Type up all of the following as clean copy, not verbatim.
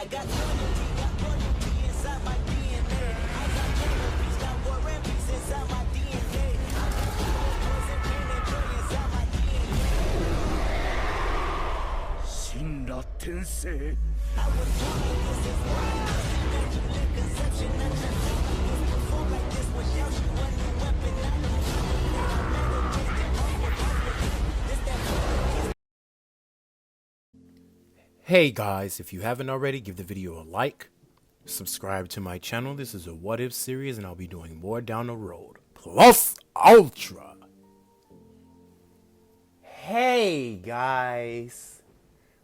got loyalty, got royalty inside my DNA. I got peace, got war and peace inside my DNA. I got poison, pain, and joy inside my DNA. 死んだ天性 I was born like this, it's blind. Immaculate conception, I just don't perform like this without you. A new weapon, I know. I meditate this that. Hey guys, if you haven't already, give the video a like, subscribe to my channel. This is a what if series and I'll be doing more down the road. Plus Ultra. Hey guys,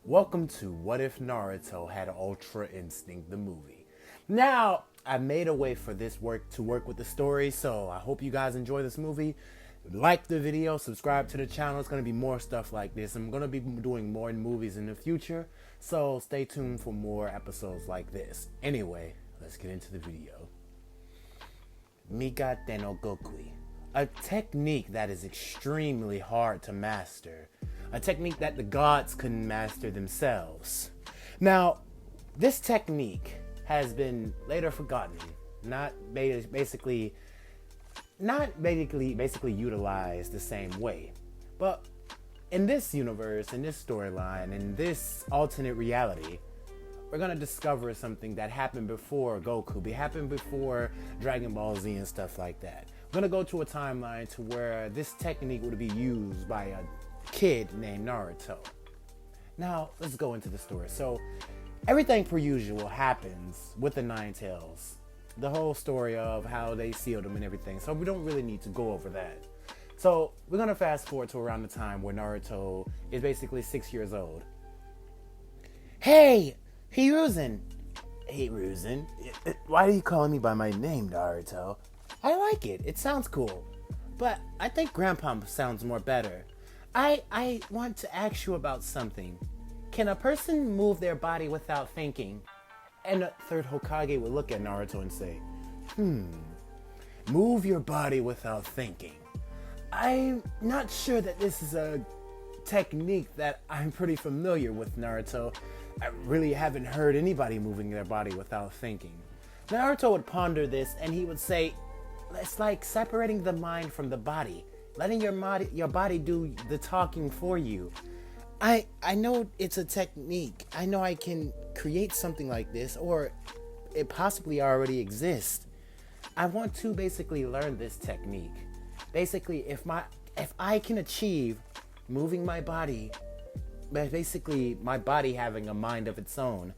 welcome to What If Naruto Had Ultra Instinct, the movie. Now, I made a way for this to work with the story, so I hope you guys enjoy this movie. Like the video, subscribe to the channel. It's going to be more stuff like this. I'm going to be doing more movies in the future, so stay tuned for more episodes like this. Anyway, let's get into the video. Migate no Gokui, a technique that is extremely hard to master, a technique that the gods couldn't master themselves. Now, this technique has been later forgotten, not basically utilized the same way. But in this universe, in this storyline, in this alternate reality, we're gonna discover something that happened before Goku, happened before Dragon Ball Z and stuff like that. We're gonna go to a timeline to where this technique would be used by a kid named Naruto. Now, let's go into the story. So, everything per usual happens with the Nine Tails. The whole story of how they sealed him and everything. So we don't really need to go over that. So we're going to fast forward to around the time where Naruto is basically 6 years old. Hey, Hiruzen. Hey, Hiruzen. Why are you calling me by my name, Naruto? I like it. It sounds cool. But I think Grandpa sounds more better. I want to ask you about something. Can a person move their body without thinking? And the third Hokage would look at Naruto and say, move your body without thinking. I'm not sure that this is a technique that I'm pretty familiar with, Naruto. I really haven't heard anybody moving their body without thinking. Naruto would ponder this and he would say, it's like separating the mind from the body, letting your body do the talking for you. I know it's a technique. I know I can create something like this, or it possibly already exists. I want to basically learn this technique. Basically, if I can achieve moving my body, but basically my body having a mind of its own,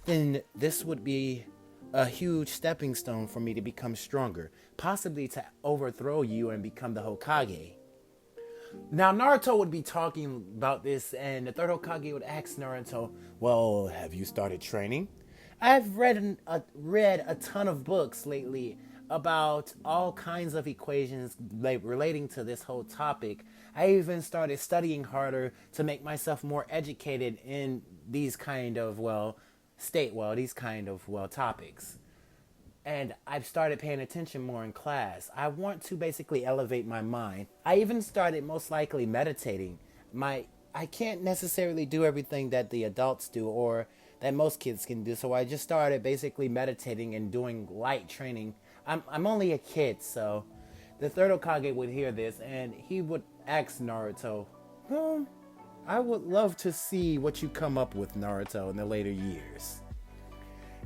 then this would be a huge stepping stone for me to become stronger, possibly to overthrow you and become the Hokage. Now, Naruto would be talking about this, and the third Hokage would ask Naruto, well, have you started training? I've read a ton of books lately about all kinds of equations relating to this whole topic. I even started studying harder to make myself more educated in these kind of, topics. And I've started paying attention more in class. I want to basically elevate my mind. I even started most likely meditating. I can't necessarily do everything that the adults do or that most kids can do. So I just started basically meditating and doing light training. I'm only a kid, so the third Hokage would hear this and he would ask Naruto, I would love to see what you come up with, Naruto, in the later years.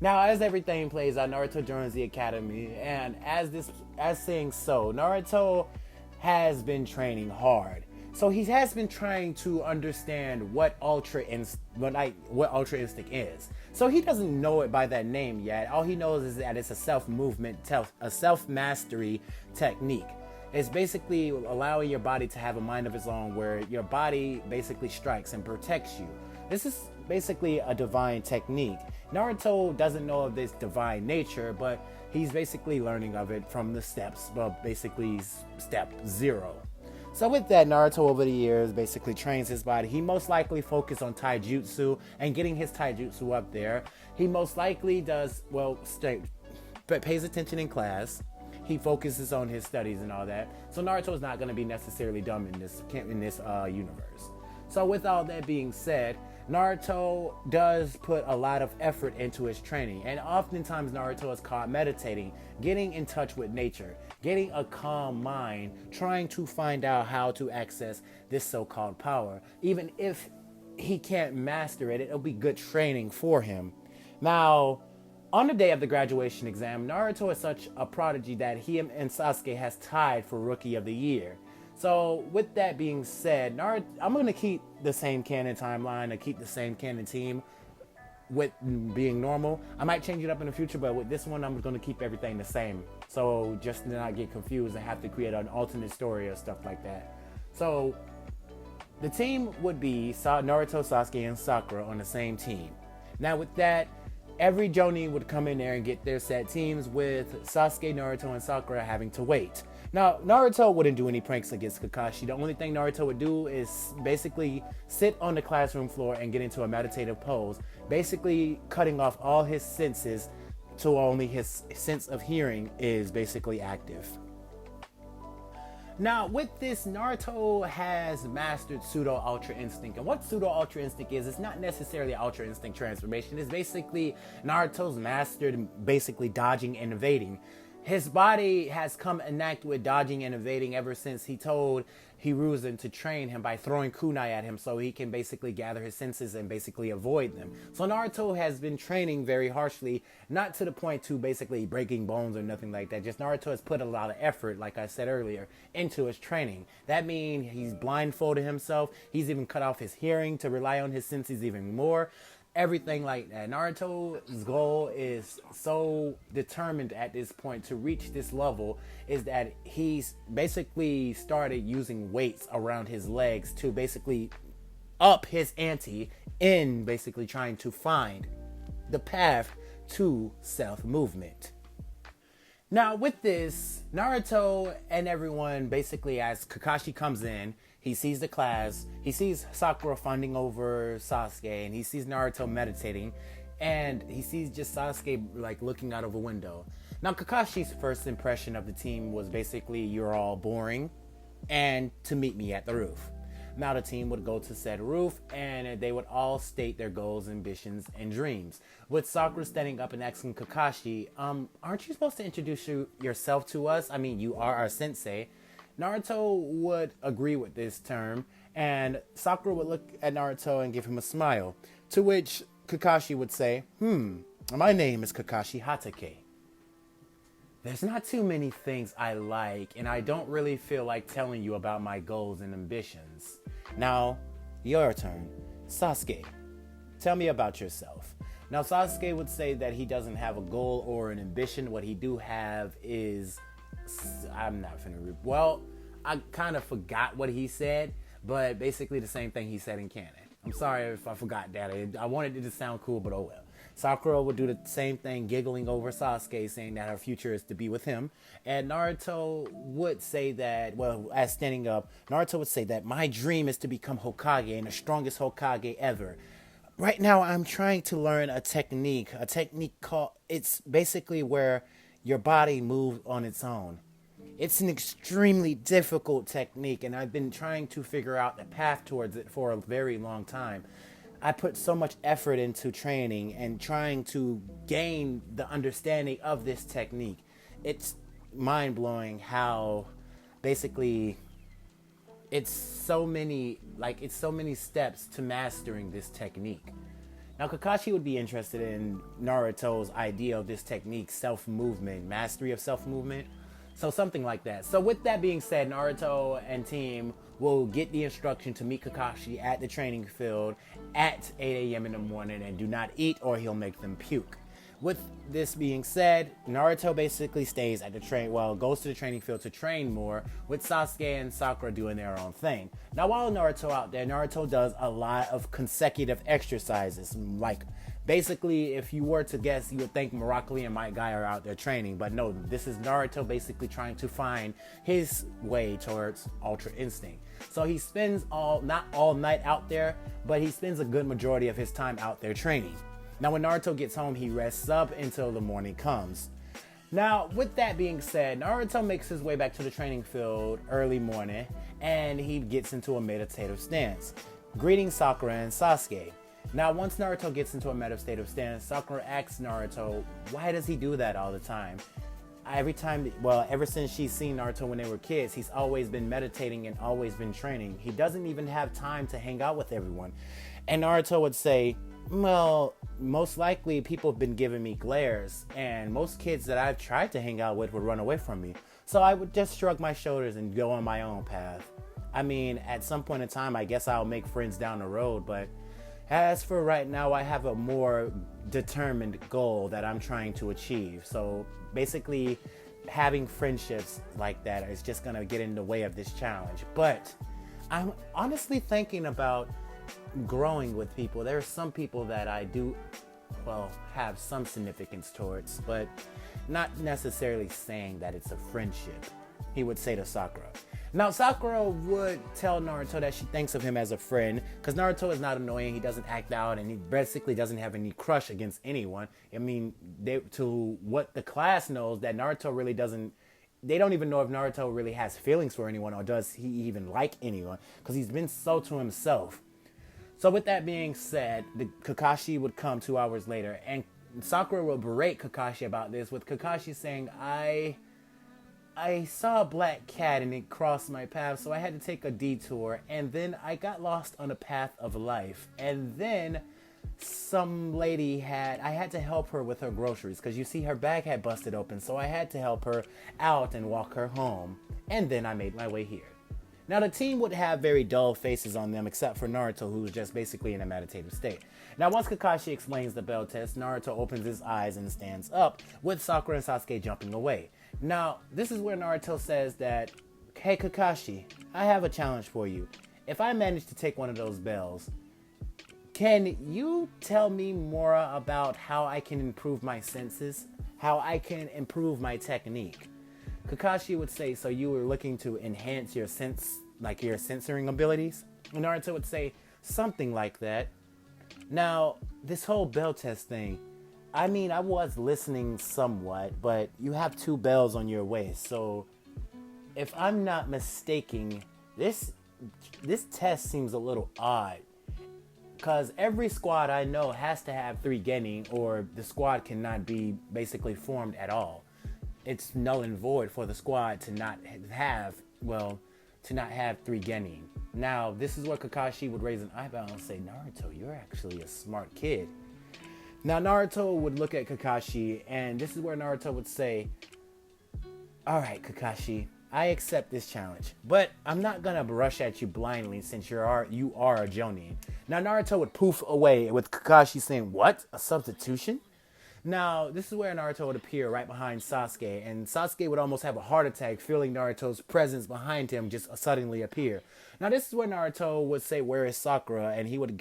Now, as everything plays out, Naruto joins the academy, and as saying so, Naruto has been training hard. So he has been trying to understand what Ultra Instinct is. So he doesn't know it by that name yet. All he knows is that it's a self-mastery technique. It's basically allowing your body to have a mind of its own, where your body basically strikes and protects you. This is basically a divine technique. Naruto doesn't know of this divine nature, but he's basically learning of it from the steps, basically step 0. So with that, Naruto over the years basically trains his body. He most likely focuses on taijutsu and getting his taijutsu up there. He most likely does, pays attention in class. He focuses on his studies and all that. So Naruto's not going to be necessarily dumb in this universe. So with all that being said, Naruto does put a lot of effort into his training, and oftentimes Naruto is caught meditating, getting in touch with nature, getting a calm mind, trying to find out how to access this so-called power. Even if he can't master it, it'll be good training for him. Now, on the day of the graduation exam, Naruto is such a prodigy that he and Sasuke has tied for Rookie of the Year. So with that being said, I'm going to keep the same canon timeline, and keep the same canon team with being normal. I might change it up in the future, but with this one, I'm going to keep everything the same. So just to not get confused and have to create an alternate story or stuff like that. So the team would be Naruto, Sasuke, and Sakura on the same team. Now with that, every Jonin would come in there and get their set teams, with Sasuke, Naruto, and Sakura having to wait. Now, Naruto wouldn't do any pranks against Kakashi. The only thing Naruto would do is basically sit on the classroom floor and get into a meditative pose, basically cutting off all his senses to only his sense of hearing is basically active. Now, with this, Naruto has mastered Pseudo Ultra Instinct. And what Pseudo Ultra Instinct is, it's not necessarily Ultra Instinct transformation. It's basically Naruto's mastered basically dodging and evading. His body has come enact with dodging and evading ever since he told Hiruzen to train him by throwing kunai at him so he can basically gather his senses and basically avoid them. So Naruto has been training very harshly, not to the point to basically breaking bones or nothing like that. Just Naruto has put a lot of effort, like I said earlier, into his training. That means he's blindfolded himself. He's even cut off his hearing to rely on his senses even more. Everything like that. Naruto's goal is so determined at this point to reach this level is that he's basically started using weights around his legs to basically up his ante in basically trying to find the path to self-movement. Now with this, Naruto and everyone basically, as Kakashi comes in, he sees the class, he sees Sakura fawning over Sasuke, and he sees Naruto meditating, and he sees just Sasuke like looking out of a window. Now Kakashi's first impression of the team was basically, you're all boring, and to meet me at the roof. Now the team would go to said roof, and they would all state their goals, ambitions, and dreams. With Sakura standing up and asking Kakashi, aren't you supposed to introduce yourself to us? I mean, you are our sensei. Naruto would agree with this term, and Sakura would look at Naruto and give him a smile, to which Kakashi would say, my name is Kakashi Hatake. There's not too many things I like, and I don't really feel like telling you about my goals and ambitions. Now, your turn. Sasuke, tell me about yourself. Now, Sasuke would say that he doesn't have a goal or an ambition. What he do have is... I'm not finna... Well, I kind of forgot what he said, but basically the same thing he said in canon. I'm sorry if I forgot that. I wanted it to sound cool, but oh well. Sakura would do the same thing, giggling over Sasuke, saying that her future is to be with him. And Naruto would say that, well, as standing up, Naruto would say that my dream is to become Hokage and the strongest Hokage ever. Right now, I'm trying to learn a technique called, it's basically where your body moves on its own. It's an extremely difficult technique, and I've been trying to figure out the path towards it for a very long time. I put so much effort into training and trying to gain the understanding of this technique. It's mind-blowing how basically it's so many steps to mastering this technique. Now, Kakashi would be interested in Naruto's idea of this technique, self-movement, mastery of self-movement. So something like that. So with that being said, Naruto and team will get the instruction to meet Kakashi at the training field at 8 a.m. in the morning and do not eat or he'll make them puke. With this being said, Naruto basically stays at the goes to the training field to train more, with Sasuke and Sakura doing their own thing. Now, while Naruto out there, Naruto does a lot of consecutive exercises. Like, basically, if you were to guess, you would think Murakami and Might Guy are out there training, but no, this is Naruto basically trying to find his way towards Ultra Instinct. So he spends not all night out there, but he spends a good majority of his time out there training. Now, when Naruto gets home, he rests up until the morning comes. Now, with that being said, Naruto makes his way back to the training field early morning, and he gets into a meditative stance, greeting Sakura and Sasuke. Now, once Naruto gets into a meditative stance, Sakura asks Naruto, why does he do that all the time? Ever since she's seen Naruto when they were kids, he's always been meditating and always been training. He doesn't even have time to hang out with everyone. And Naruto would say, well, most likely people have been giving me glares, and most kids that I've tried to hang out with would run away from me. So I would just shrug my shoulders and go on my own path. I mean, at some point in time, I guess I'll make friends down the road, but as for right now, I have a more determined goal that I'm trying to achieve. So basically, having friendships like that is just going to get in the way of this challenge. But I'm honestly thinking about growing with people. There are some people that I do, have some significance towards, but not necessarily saying that it's a friendship, he would say to Sakura. Now, Sakura would tell Naruto that she thinks of him as a friend, because Naruto is not annoying, he doesn't act out, and he basically doesn't have any crush against anyone. I mean, to what the class knows, that Naruto really doesn't, they don't even know if Naruto really has feelings for anyone, or does he even like anyone, because he's been so to himself. So with that being said, the Kakashi would come 2 hours later, and Sakura will berate Kakashi about this, with Kakashi saying, I saw a black cat and it crossed my path, so I had to take a detour, and then I got lost on the path of life. And then some lady I had to help her with her groceries, because you see her bag had busted open, so I had to help her out and walk her home. And then I made my way here. Now, the team would have very dull faces on them, except for Naruto, who was just basically in a meditative state. Now, once Kakashi explains the bell test, Naruto opens his eyes and stands up, with Sakura and Sasuke jumping away. Now, this is where Naruto says that, hey Kakashi, I have a challenge for you. If I manage to take one of those bells, can you tell me more about how I can improve my senses? How I can improve my technique? Kakashi would say, so you were looking to enhance your your censoring abilities? And Naruto would say, something like that. Now, this whole bell test thing, I mean, I was listening somewhat, but you have 2 bells on your waist, so if I'm not mistaken, this test seems a little odd, because every squad I know has to have 3 genin, or the squad cannot be basically formed at all. It's null and void for the squad to not have 3 genin. Now, this is where Kakashi would raise an eyebrow and say, Naruto, you're actually a smart kid. Now, Naruto would look at Kakashi, and this is where Naruto would say, alright, Kakashi, I accept this challenge, but I'm not gonna rush at you blindly since you are a Jonin. Now, Naruto would poof away with Kakashi saying, what? A substitution? Now, this is where Naruto would appear right behind Sasuke, and Sasuke would almost have a heart attack feeling Naruto's presence behind him just suddenly appear. Now, this is where Naruto would say, where is Sakura? And he would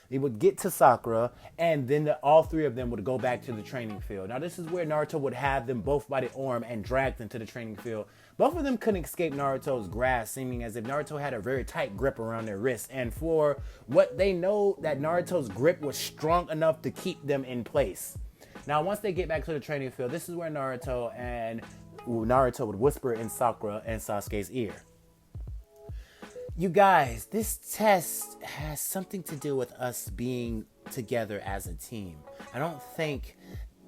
he would get to Sakura, and then all 3 of them would go back to the training field. Now, this is where Naruto would have them both by the arm and drag them to the training field. Both of them couldn't escape Naruto's grasp, seeming as if Naruto had a very tight grip around their wrists. And for what they know, that Naruto's grip was strong enough to keep them in place. Now, once they get back to the training field, this is where Naruto would whisper in Sakura and Sasuke's ear. You guys, this test has something to do with us being together as a team. I don't think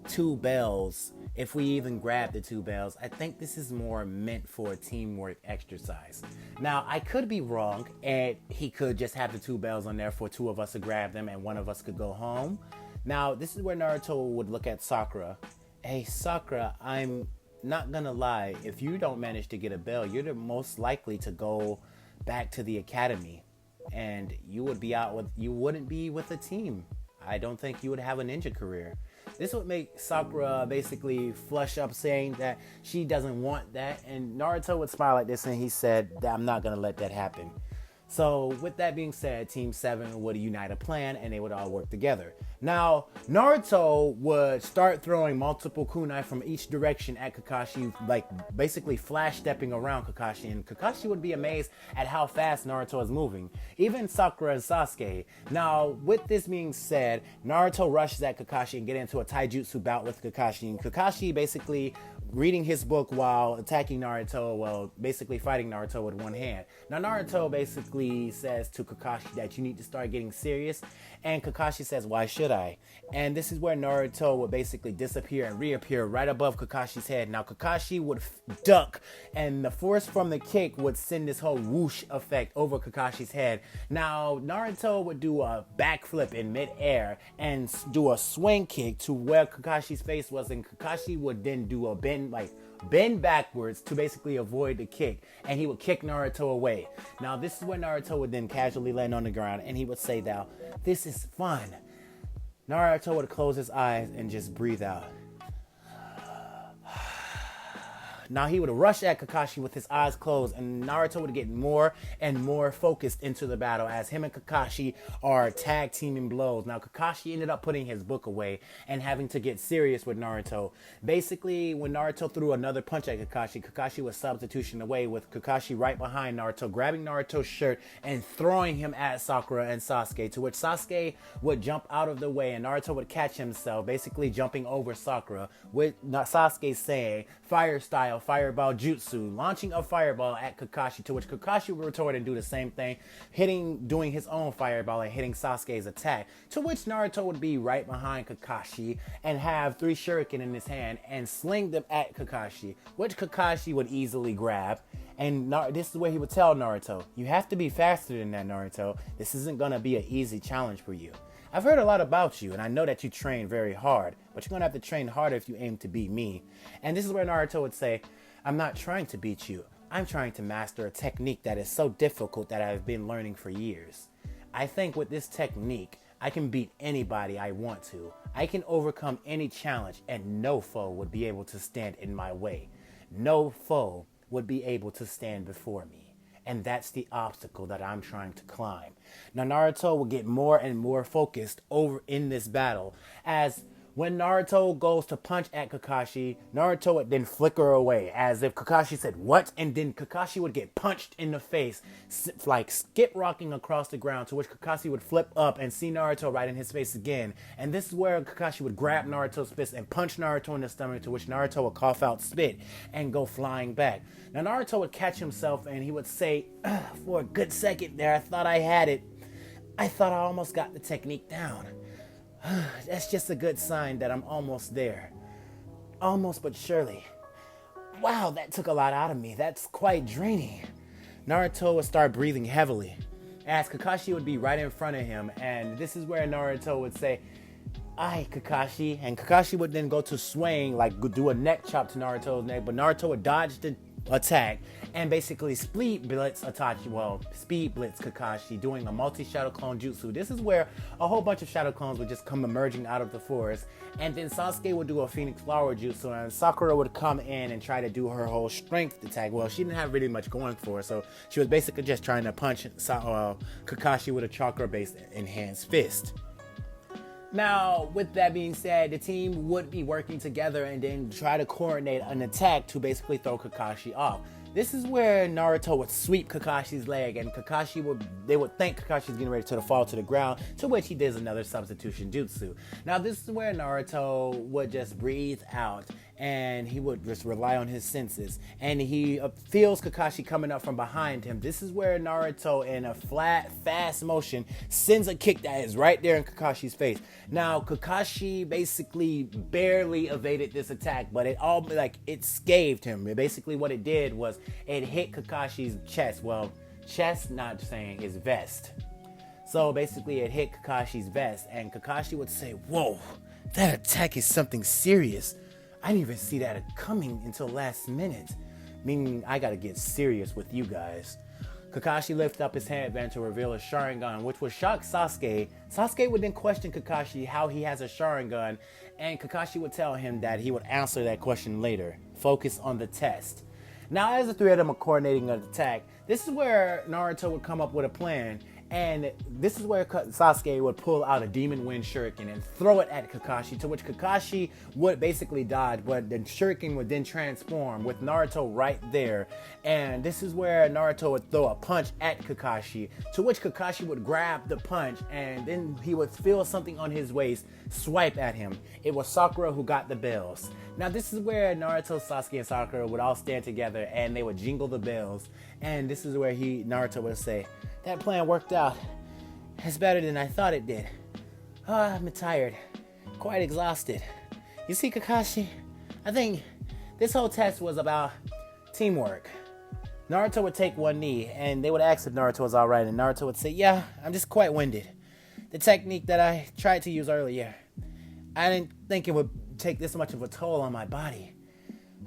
2 bells, if we even grab the 2 bells, I think this is more meant for a teamwork exercise. Now, I could be wrong, and he could just have the 2 bells on there for 2 of us to grab them and 1 of us could go home. Now, this is where Naruto would look at Sakura. Hey, Sakura, I'm not gonna lie. If you don't manage to get a bell, you're the most likely to go back to the academy, and you wouldn't be with a team. I don't think you would have a ninja career. This would make Sakura basically flush up, saying that she doesn't want that, and Naruto would smile at this and he said that I'm not gonna let that happen. So with that being said, Team 7 would unite a plan and they would all work together. Now, Naruto would start throwing multiple kunai from each direction at Kakashi, like basically flash stepping around Kakashi, and Kakashi would be amazed at how fast Naruto is moving. Even Sakura and Sasuke. Now, with this being said, Naruto rushes at Kakashi and get into a taijutsu bout with Kakashi, and Kakashi basically reading his book while attacking Naruto, well, basically fighting Naruto with one hand. Now, Naruto basically says to Kakashi that you need to start getting serious, and Kakashi says, why should I? And this is where Naruto would basically disappear and reappear right above Kakashi's head. Now, Kakashi would duck, and the force from the kick would send this whole whoosh effect over Kakashi's head. Now, Naruto would do a backflip in midair and do a swing kick to where Kakashi's face was, and Kakashi would then do a bend backwards to basically avoid the kick, and he would kick Naruto away. Now, this is where Naruto would then casually land on the ground, and he would say, now, this is fun. Naruto would close his eyes and just breathe out. Now, he would rush at Kakashi with his eyes closed, and Naruto would get more and more focused into the battle as him and Kakashi are tag teaming blows. Now, Kakashi ended up putting his book away and having to get serious with Naruto. Basically, when Naruto threw another punch at Kakashi, Kakashi was substitution away with Kakashi right behind Naruto, grabbing Naruto's shirt and throwing him at Sakura and Sasuke, to which Sasuke would jump out of the way and Naruto would catch himself, basically jumping over Sakura, with Sasuke saying, fire style, fireball jutsu, launching a fireball at Kakashi, to which Kakashi would retort and do the same thing, doing his own fireball and hitting Sasuke's attack, to which Naruto would be right behind Kakashi and have 3 shuriken in his hand and sling them at Kakashi, which Kakashi would easily grab. And this is where he would tell Naruto, you have to be faster than that, Naruto. This isn't going to be an easy challenge for you. I've heard a lot about you, and I know that you train very hard, but you're going to have to train harder if you aim to beat me. And this is where Naruto would say, I'm not trying to beat you. I'm trying to master a technique that is so difficult that I've been learning for years. I think with this technique, I can beat anybody I want to. I can overcome any challenge, and no foe would be able to stand in my way. No foe would be able to stand before me. And that's the obstacle that I'm trying to climb. Now, Naruto will get more and more focused over in this battle, as when Naruto goes to punch at Kakashi, Naruto would then flicker away, as if Kakashi said, what? And then Kakashi would get punched in the face, like skip rocking across the ground, to which Kakashi would flip up and see Naruto right in his face again. And this is where Kakashi would grab Naruto's fist and punch Naruto in the stomach, to which Naruto would cough out spit and go flying back. Now, Naruto would catch himself and he would say, for a good second there, I thought I had it. I thought I almost got the technique down. That's just a good sign that I'm almost there. Almost but surely. Wow, that took a lot out of me. That's quite draining. Naruto would start breathing heavily, as Kakashi would be right in front of him. And this is where Naruto would say, aye, Kakashi. And Kakashi would then go to swing, like do a neck chop to Naruto's neck. But Naruto would dodge the attack and basically speed blitz Kakashi, doing a multi-shadow clone jutsu. This is where a whole bunch of shadow clones would just come emerging out of the forest, and then Sasuke would do a phoenix flower jutsu, and Sakura would come in and try to do her whole strength attack. Well, she didn't have really much going for her, so she was basically just trying to punch Kakashi with a chakra-based enhanced fist. Now, with that being said, the team would be working together and then try to coordinate an attack to basically throw Kakashi off. This is where Naruto would sweep Kakashi's leg, and they would think Kakashi's getting ready to fall to the ground, to which he does another substitution jutsu. Now, this is where Naruto would just breathe out, and he would just rely on his senses, and he feels Kakashi coming up from behind him. This is where Naruto, in a fast motion, sends a kick that is right there in Kakashi's face. Now, Kakashi basically barely evaded this attack, but it scathed him. Basically, what it did was it hit Kakashi's chest. Well, chest, not saying his vest. So basically, it hit Kakashi's vest, and Kakashi would say, whoa, that attack is something serious. I didn't even see that coming until last minute. Meaning, I gotta get serious with you guys. Kakashi lifted up his headband to reveal a Sharingan, which would shock Sasuke. Sasuke would then question Kakashi how he has a Sharingan, and Kakashi would tell him that he would answer that question later. Focus on the test. Now, as the three of them are coordinating an attack, This is where Naruto would come up with a plan, and this is where Sasuke would pull out a Demon Wind Shuriken and throw it at Kakashi, to which Kakashi would basically dodge, but the Shuriken would then transform with Naruto right there. And this is where Naruto would throw a punch at Kakashi, to which Kakashi would grab the punch, and then he would feel something on his waist swipe at him. It was Sakura who got the bells. Now this is where Naruto, Sasuke, and Sakura would all stand together, and they would jingle the bells. And this is where Naruto would say, "That plan worked out. It's better than I thought it did. I'm tired, quite exhausted. You see, Kakashi, I think this whole test was about teamwork." Naruto would take one knee, and they would ask if Naruto was alright, and Naruto would say, "Yeah, I'm just quite winded. The technique that I tried to use earlier, I didn't think it would take this much of a toll on my body.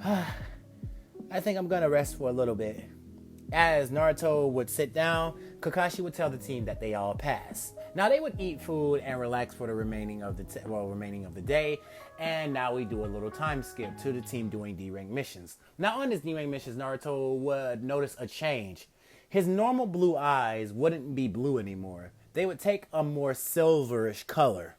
I think I'm gonna rest for a little bit." As Naruto would sit down, Kakashi would tell the team that they all passed. Now they would eat food and relax for the remaining of the day. And now we do a little time skip to the team doing D-rank missions. Now on this D-rank missions, Naruto would notice a change. His normal blue eyes wouldn't be blue anymore. They would take a more silverish color.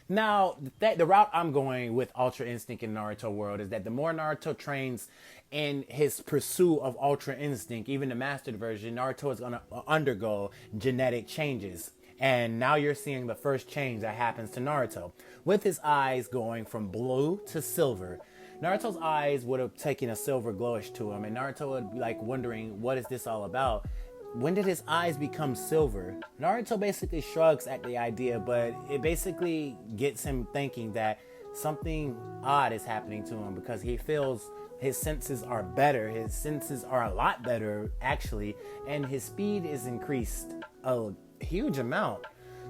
Now, the route I'm going with Ultra Instinct in Naruto World is that the more Naruto trains in his pursuit of Ultra Instinct, even the mastered version, Naruto is going to undergo genetic changes. And now you're seeing the first change that happens to Naruto, with his eyes going from blue to silver. Naruto's eyes would have taken a silver glowish to him, and Naruto would be like wondering, what is this all about? When did his eyes become silver? Naruto basically shrugs at the idea, but it basically gets him thinking that something odd is happening to him, because he feels his senses are better. His senses are a lot better, actually, and his speed is increased a huge amount.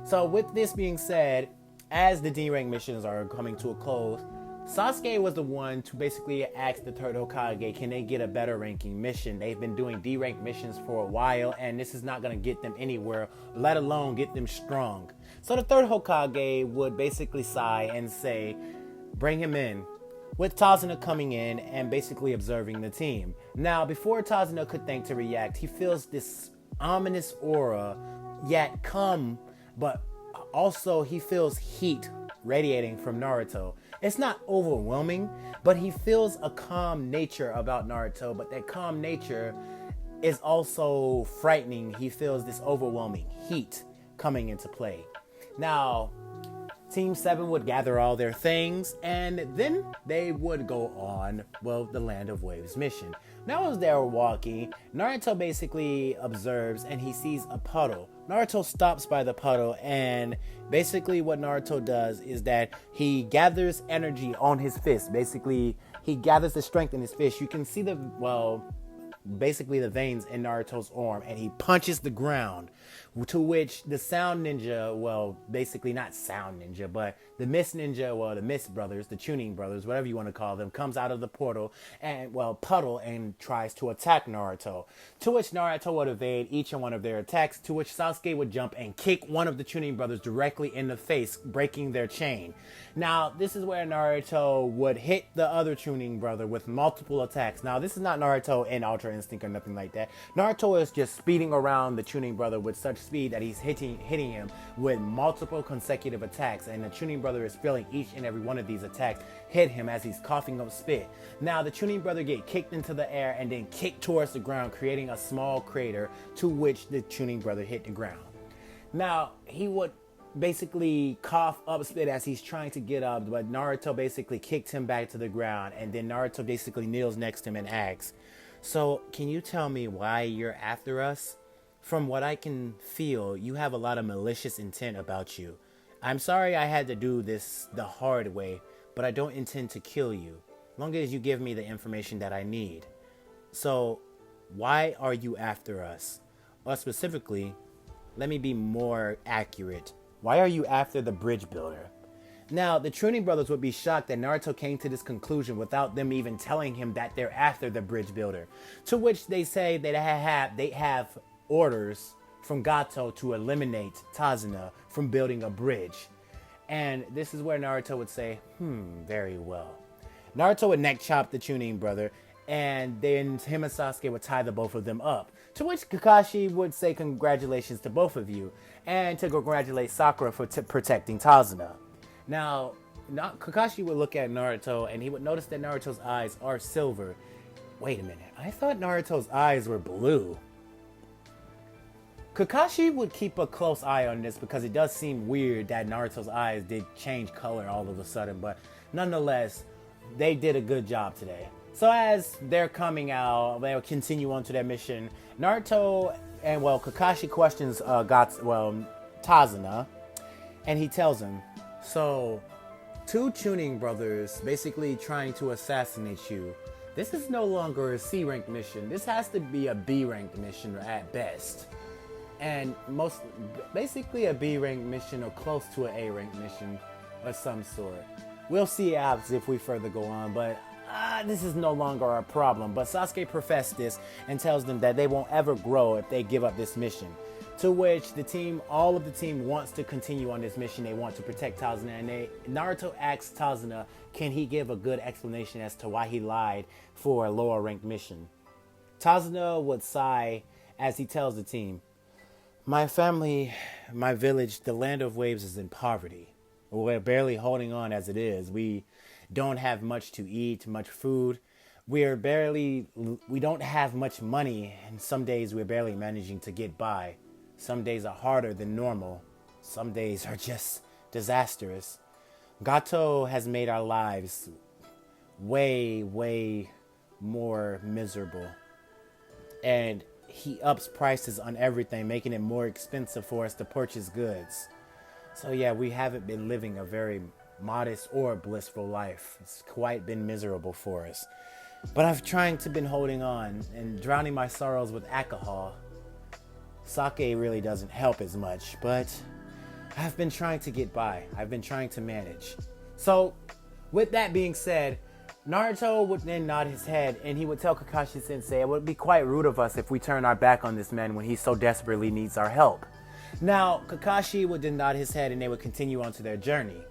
So with this being said, as the D-rank missions are coming to a close, Sasuke was the one to basically ask the third Hokage, can they get a better ranking mission? They've been doing D-rank missions for a while, and this is not going to get them anywhere, let alone get them strong. So the third Hokage would basically sigh and say, bring him in, with Tazuna coming in and basically observing the team. Now, before Tazuna could think to react, he feels this ominous aura, yet calm, but also he feels heat radiating from Naruto. It's not overwhelming, but he feels a calm nature about Naruto, but that calm nature is also frightening. He feels this overwhelming heat coming into play. Now, Team 7 would gather all their things, and then they would go on, the Land of Waves mission. Now as they're walking, Naruto basically observes and he sees a puddle. Naruto stops by the puddle, and basically what Naruto does is that he gathers energy on his fist. Basically, he gathers the strength in his fist. You can see basically the veins in Naruto's arm, and he punches the ground, to which the Sound Ninja, basically not Sound Ninja, but the Mist Ninja, the Mist Brothers, the Tuning Brothers, whatever you want to call them, comes out of the puddle and tries to attack Naruto, to which Naruto would evade each and one of their attacks, to which Sasuke would jump and kick one of the Tuning Brothers directly in the face, breaking their chain. Now, this is where Naruto would hit the other Tuning Brother with multiple attacks. Now, this is not Naruto in Ultra Instinct or nothing like that. Naruto is just speeding around the Tuning Brother with such speed that he's hitting him with multiple consecutive attacks, and the Tuning Brother is feeling each and every one of these attacks hit him as he's coughing up spit. Now, the Tuning Brother get kicked into the air and then kicked towards the ground, creating a small crater, to which the Tuning Brother hit the ground. Now, he would basically cough up spit as he's trying to get up, but Naruto basically kicked him back to the ground, and then Naruto basically kneels next to him and asks, "So, can you tell me why you're after us? From what I can feel, you have a lot of malicious intent about you. I'm sorry I had to do this the hard way, but I don't intend to kill you, long as you give me the information that I need. So, why are you after us? Or specifically, let me be more accurate. Why are you after the bridge builder?" Now, the Tuning Brothers would be shocked that Naruto came to this conclusion without them even telling him that they're after the bridge builder, to which they say that they have orders from Gato to eliminate Tazuna from building a bridge. And this is where Naruto would say, very well. Naruto would neck chop the Tuning Brother, and then him and Sasuke would tie the both of them up. To which Kakashi would say congratulations to both of you, and to congratulate Sakura for protecting Tazuna. Now, Kakashi would look at Naruto, and he would notice that Naruto's eyes are silver. Wait a minute, I thought Naruto's eyes were blue. Kakashi would keep a close eye on this because it does seem weird that Naruto's eyes did change color all of a sudden, but nonetheless, they did a good job today. So as they're coming out, they'll continue on to their mission. Naruto and, Kakashi questions Tazuna, and he tells him, so, two Chunin brothers basically trying to assassinate you. This is no longer a C-ranked mission. This has to be a B-ranked mission at best. And basically a B-ranked mission or close to an A-ranked mission of some sort. We'll see if we further go on, but this is no longer a problem. But Sasuke professed this and tells them that they won't ever grow if they give up this mission. To which all of the team wants to continue on this mission. They want to protect Tazuna, and Naruto asks Tazuna, can he give a good explanation as to why he lied for a lower ranked mission? Tazuna would sigh as he tells the team, my family, my village, the land of waves is in poverty. We're barely holding on as it is. We don't have much to eat, much food. We don't have much money, and some days we're barely managing to get by. Some days are harder than normal. Some days are just disastrous. Gato has made our lives way, way more miserable. And he ups prices on everything, making it more expensive for us to purchase goods. So yeah, we haven't been living a very modest or blissful life. It's quite been miserable for us. But I've been holding on and drowning my sorrows with alcohol. Sake really doesn't help as much, but I've been trying to get by. I've been trying to manage. So, with that being said, Naruto would then nod his head and he would tell Kakashi Sensei, it would be quite rude of us if we turn our back on this man when he so desperately needs our help. Now, Kakashi would then nod his head and they would continue on to their journey.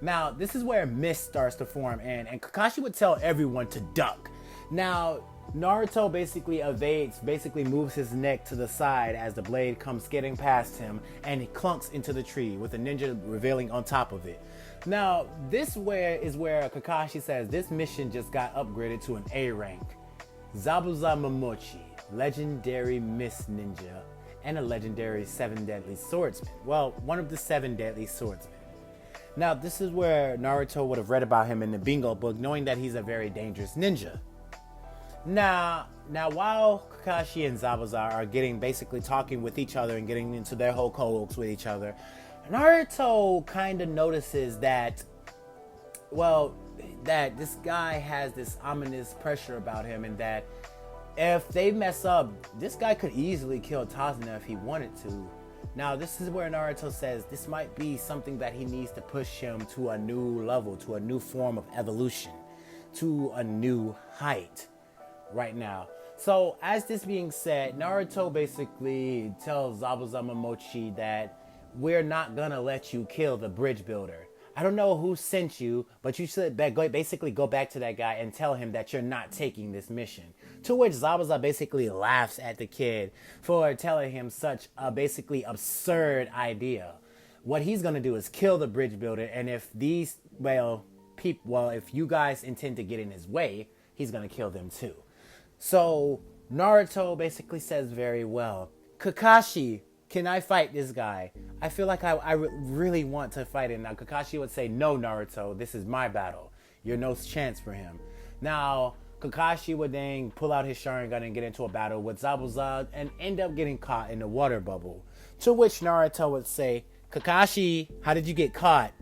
Now, this is where mist starts to form and Kakashi would tell everyone to duck. Now, Naruto basically moves his neck to the side as the blade comes skidding past him and he clunks into the tree with the ninja revealing on top of it. Now, this is where Kakashi says this mission just got upgraded to an A rank. Zabuza Momochi, legendary mist ninja, and a legendary 7 deadly swordsman. Well, one of the 7 deadly swordsmen. Now, this is where Naruto would have read about him in the bingo book, knowing that he's a very dangerous ninja. Now while Kakashi and Zabuza are basically talking with each other and getting into their whole colloques with each other, Naruto kind of notices that this guy has this ominous pressure about him, and that if they mess up, this guy could easily kill Tazuna if he wanted to. Now, this is where Naruto says this might be something that he needs to push him to a new level, to a new form of evolution, to a new height right now. So, as this being said, Naruto basically tells Zabuza Momochi that we're not gonna let you kill the bridge builder. I don't know who sent you, but you should basically go back to that guy and tell him that you're not taking this mission. To which Zabuza basically laughs at the kid for telling him such a basically absurd idea. What he's gonna do is kill the bridge builder, and if if you guys intend to get in his way, he's gonna kill them too. So Naruto basically says very well, Kakashi, can I fight this guy? I feel like I really want to fight him. Now, Kakashi would say, no, Naruto, this is my battle. You're no chance for him. Now, Kakashi would then pull out his Sharingan and get into a battle with Zabuza and end up getting caught in a water bubble. To which Naruto would say, Kakashi, how did you get caught?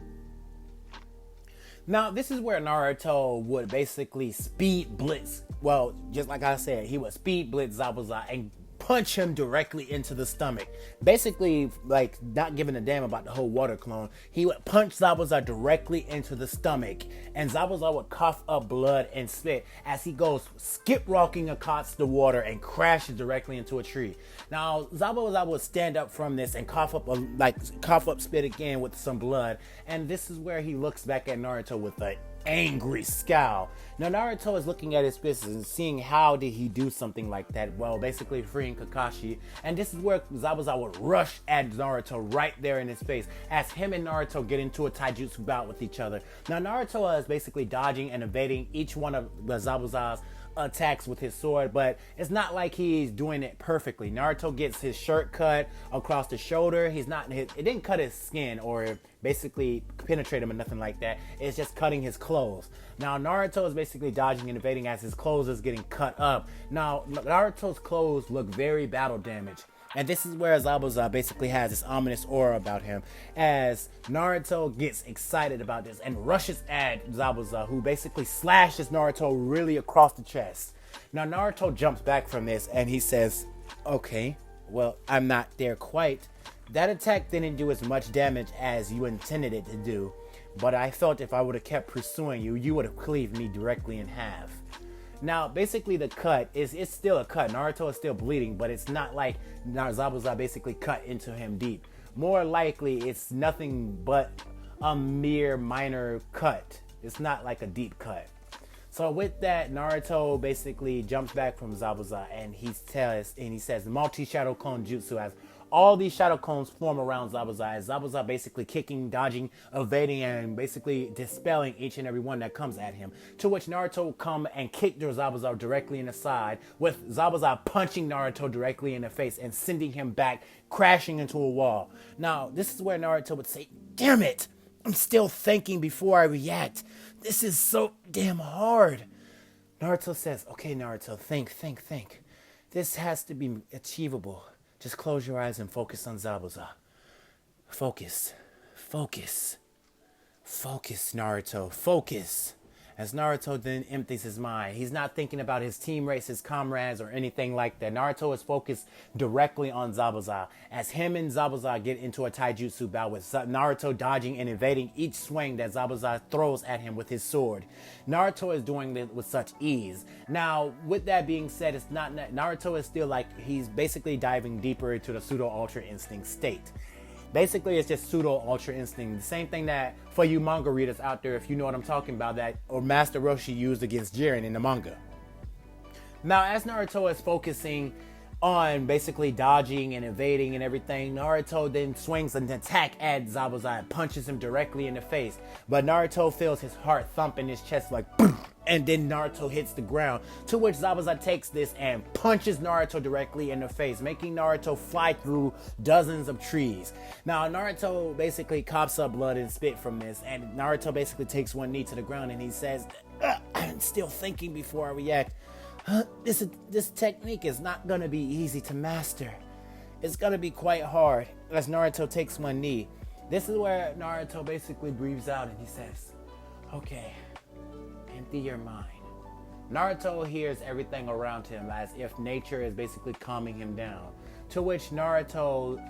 Now, this is where Naruto would basically speed blitz. Well, just like I said, he would speed blitz Zabuza and punch him directly into the stomach. Basically, like, not giving a damn about the whole water clone. He would punch Zabuza directly into the stomach, and Zabuza would cough up blood and spit as he goes skip rocking across the water and crashes directly into a tree. Now, Zabuza would stand up from this and cough up spit again with some blood, and this is where he looks back at Naruto with a angry scowl. Now Naruto is looking at his business and seeing how did he do something like that. Well, basically freeing Kakashi, and this is where Zabuza would rush at Naruto right there in his face as him and Naruto get into a taijutsu bout with each other. Now Naruto is basically dodging and evading each one of the Zabuza's attacks with his sword, but it's not like he's doing it perfectly. Naruto gets his shirt cut across the shoulder. It didn't cut his skin or basically penetrate him or nothing like that. It's just cutting his clothes. Now Naruto is basically dodging and evading as his clothes is getting cut up. Now Naruto's clothes look very battle damaged. And this is where Zabuza basically has this ominous aura about him as Naruto gets excited about this and rushes at Zabuza, who basically slashes Naruto really across the chest. Now Naruto jumps back from this and he says, okay, well, I'm not there quite. That attack didn't do as much damage as you intended it to do, but I felt if I would have kept pursuing you, you would have cleaved me directly in half. Now, basically the cut it's still a cut. Naruto is still bleeding, but it's not like Zabuza basically cut into him deep. More likely, it's nothing but a mere minor cut. It's not like a deep cut. So with that, Naruto basically jumps back from Zabuza and he says multi-shadow clone jutsu as all these shadow cones form around Zabuza as Zabuza basically kicking, dodging, evading, and basically dispelling each and every one that comes at him. To which Naruto will come and kick Zabuza directly in the side, with Zabuza punching Naruto directly in the face and sending him back, crashing into a wall. Now, this is where Naruto would say, damn it, I'm still thinking before I react. This is so damn hard. Naruto says, okay, Naruto, think. This has to be achievable. Just close your eyes and focus on Zabuza. Focus, Naruto, focus. As Naruto then empties his mind, he's not thinking about his teammates, his comrades, or anything like that. Naruto is focused directly on Zabuza, as him and Zabuza get into a taijutsu bout with Naruto dodging and evading each swing that Zabuza throws at him with his sword. Naruto is doing it with such ease. Now, with that being said, it's not Naruto is still like he's basically diving deeper into the Pseudo Ultra Instinct state. Basically, it's just Pseudo Ultra Instinct. The same thing that, for you manga readers out there, if you know what I'm talking about, that or Master Roshi used against Jiren in the manga. Now, as Naruto is focusing on basically dodging and evading and everything, Naruto then swings an attack at Zabuza and punches him directly in the face. But Naruto feels his heart thump in his chest like boom, and then Naruto hits the ground, to which Zabuza takes this and punches Naruto directly in the face, making Naruto fly through dozens of trees. Now Naruto basically coughs up blood and spit from this, and Naruto basically takes one knee to the ground and he says, I'm still thinking before I react. This technique is not gonna be easy to master. It's gonna be quite hard. As Naruto takes one knee, this is where Naruto basically breathes out and he says, okay, empty your mind. Naruto hears everything around him as if nature is basically calming him down, to which Naruto's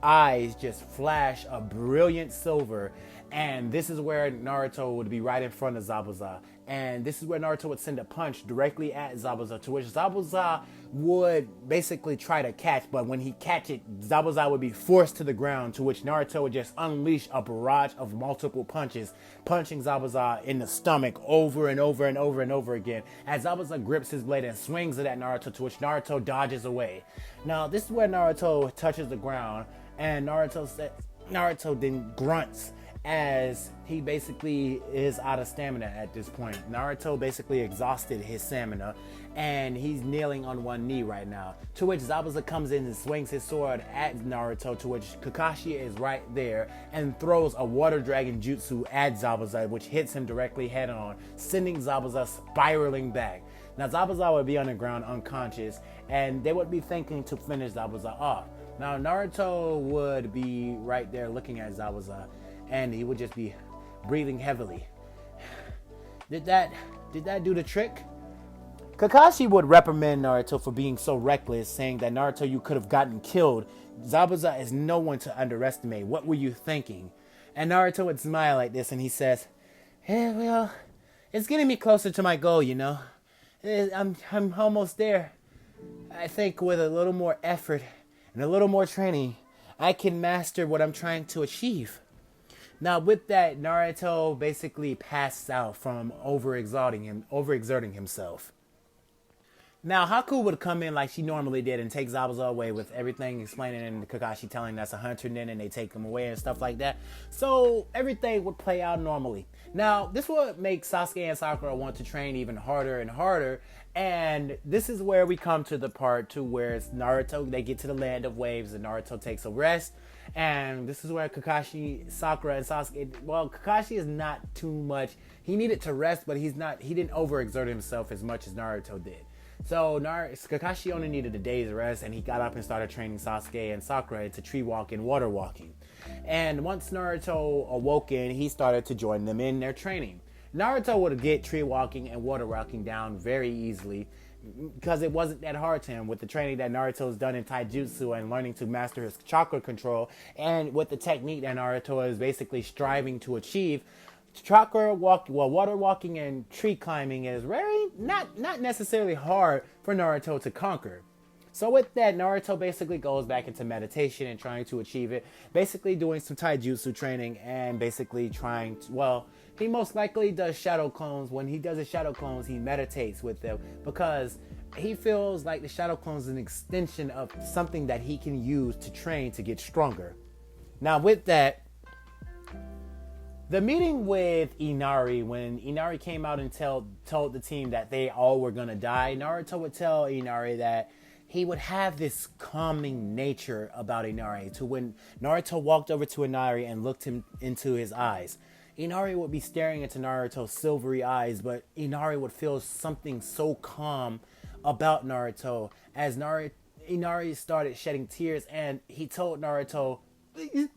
eyes just flash a brilliant silver, and this is where Naruto would be right in front of Zabuza. And this is where Naruto would send a punch directly at Zabuza, to which Zabuza would basically try to catch, but when he catch it, Zabuza would be forced to the ground, to which Naruto would just unleash a barrage of multiple punches, punching Zabuza in the stomach over and over and over and over again, as Zabuza grips his blade and swings it at Naruto, to which Naruto dodges away. Now, this is where Naruto touches the ground, and Naruto then grunts, as he basically is out of stamina at this point. Naruto basically exhausted his stamina, and he's kneeling on one knee right now, to which Zabuza comes in and swings his sword at Naruto, to which Kakashi is right there and throws a water dragon jutsu at Zabuza, which hits him directly head on, sending Zabuza spiraling back. Now Zabuza would be on the ground unconscious, and they would be thinking to finish Zabuza off. Now Naruto would be right there looking at Zabuza, and he would just be breathing heavily. Did that do the trick? Kakashi would reprimand Naruto for being so reckless, saying that Naruto, you could have gotten killed. Zabuza is no one to underestimate. What were you thinking? And Naruto would smile like this and he says, hey, well, it's getting me closer to my goal, you know. I'm almost there. I think with a little more effort and a little more training, I can master what I'm trying to achieve. Now, with that, Naruto basically passed out from overexerting himself. Now, Haku would come in like she normally did and take Zabuza away with everything explaining and Kakashi telling that's a hunter then and they take him away and stuff like that. So everything would play out normally. Now, this would make Sasuke and Sakura want to train even harder and harder. And this is where we come to the part to where it's Naruto, they get to the land of waves and Naruto takes a rest. And this is where Kakashi, Sakura, and Sasuke, well, Kakashi is not too much. He needed to rest, but he didn't overexert himself as much as Naruto did. So Kakashi only needed a day's rest, and he got up and started training Sasuke and Sakura into tree walking, water walking. And once Naruto awoken, he started to join them in their training. Naruto would get tree walking and water walking down very easily because it wasn't that hard to him with the training that Naruto's done in taijutsu and learning to master his chakra control, and with the technique that Naruto is basically striving to achieve. Water walking and tree climbing is very not necessarily hard for Naruto to conquer. So with that, Naruto basically goes back into meditation and trying to achieve it, basically doing some taijutsu training and basically he most likely does shadow clones. When he does his shadow clones, he meditates with them because he feels like the shadow clones is an extension of something that he can use to train to get stronger. Now with that, the meeting with Inari, when Inari came out and told the team that they all were going to die, Naruto would tell Inari that he would have this calming nature about Inari. To when Naruto walked over to Inari and looked him into his eyes, Inari would be staring into Naruto's silvery eyes, but Inari would feel something so calm about Naruto as Inari started shedding tears, and he told Naruto,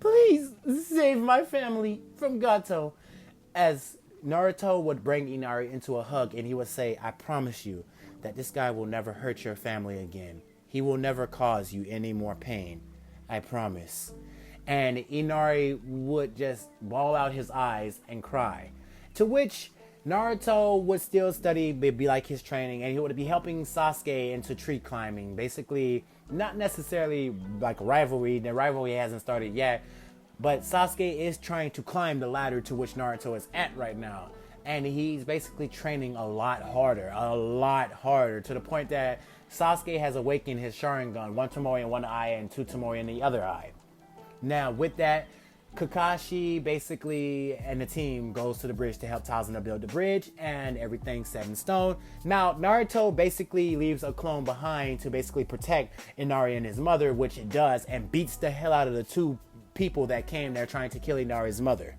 "Please save my family from Gato." As Naruto would bring Inari into a hug and he would say, "I promise you that this guy will never hurt your family again. He will never cause you any more pain. I promise." And Inari would just bawl out his eyes and cry. To which Naruto would still study, be like his training, and he would be helping Sasuke into tree climbing. Basically, not necessarily like rivalry. The rivalry hasn't started yet, but Sasuke is trying to climb the ladder to which Naruto is at right now. And he's basically training a lot harder, to the point that Sasuke has awakened his Sharingan, one Tomori in one eye and two Tomori in the other eye. Now, with that, Kakashi basically and the team goes to the bridge to help Tazuna build the bridge, and everything's set in stone. Now, Naruto basically leaves a clone behind to basically protect Inari and his mother, which it does, and beats the hell out of the two people that came there trying to kill Inari's mother.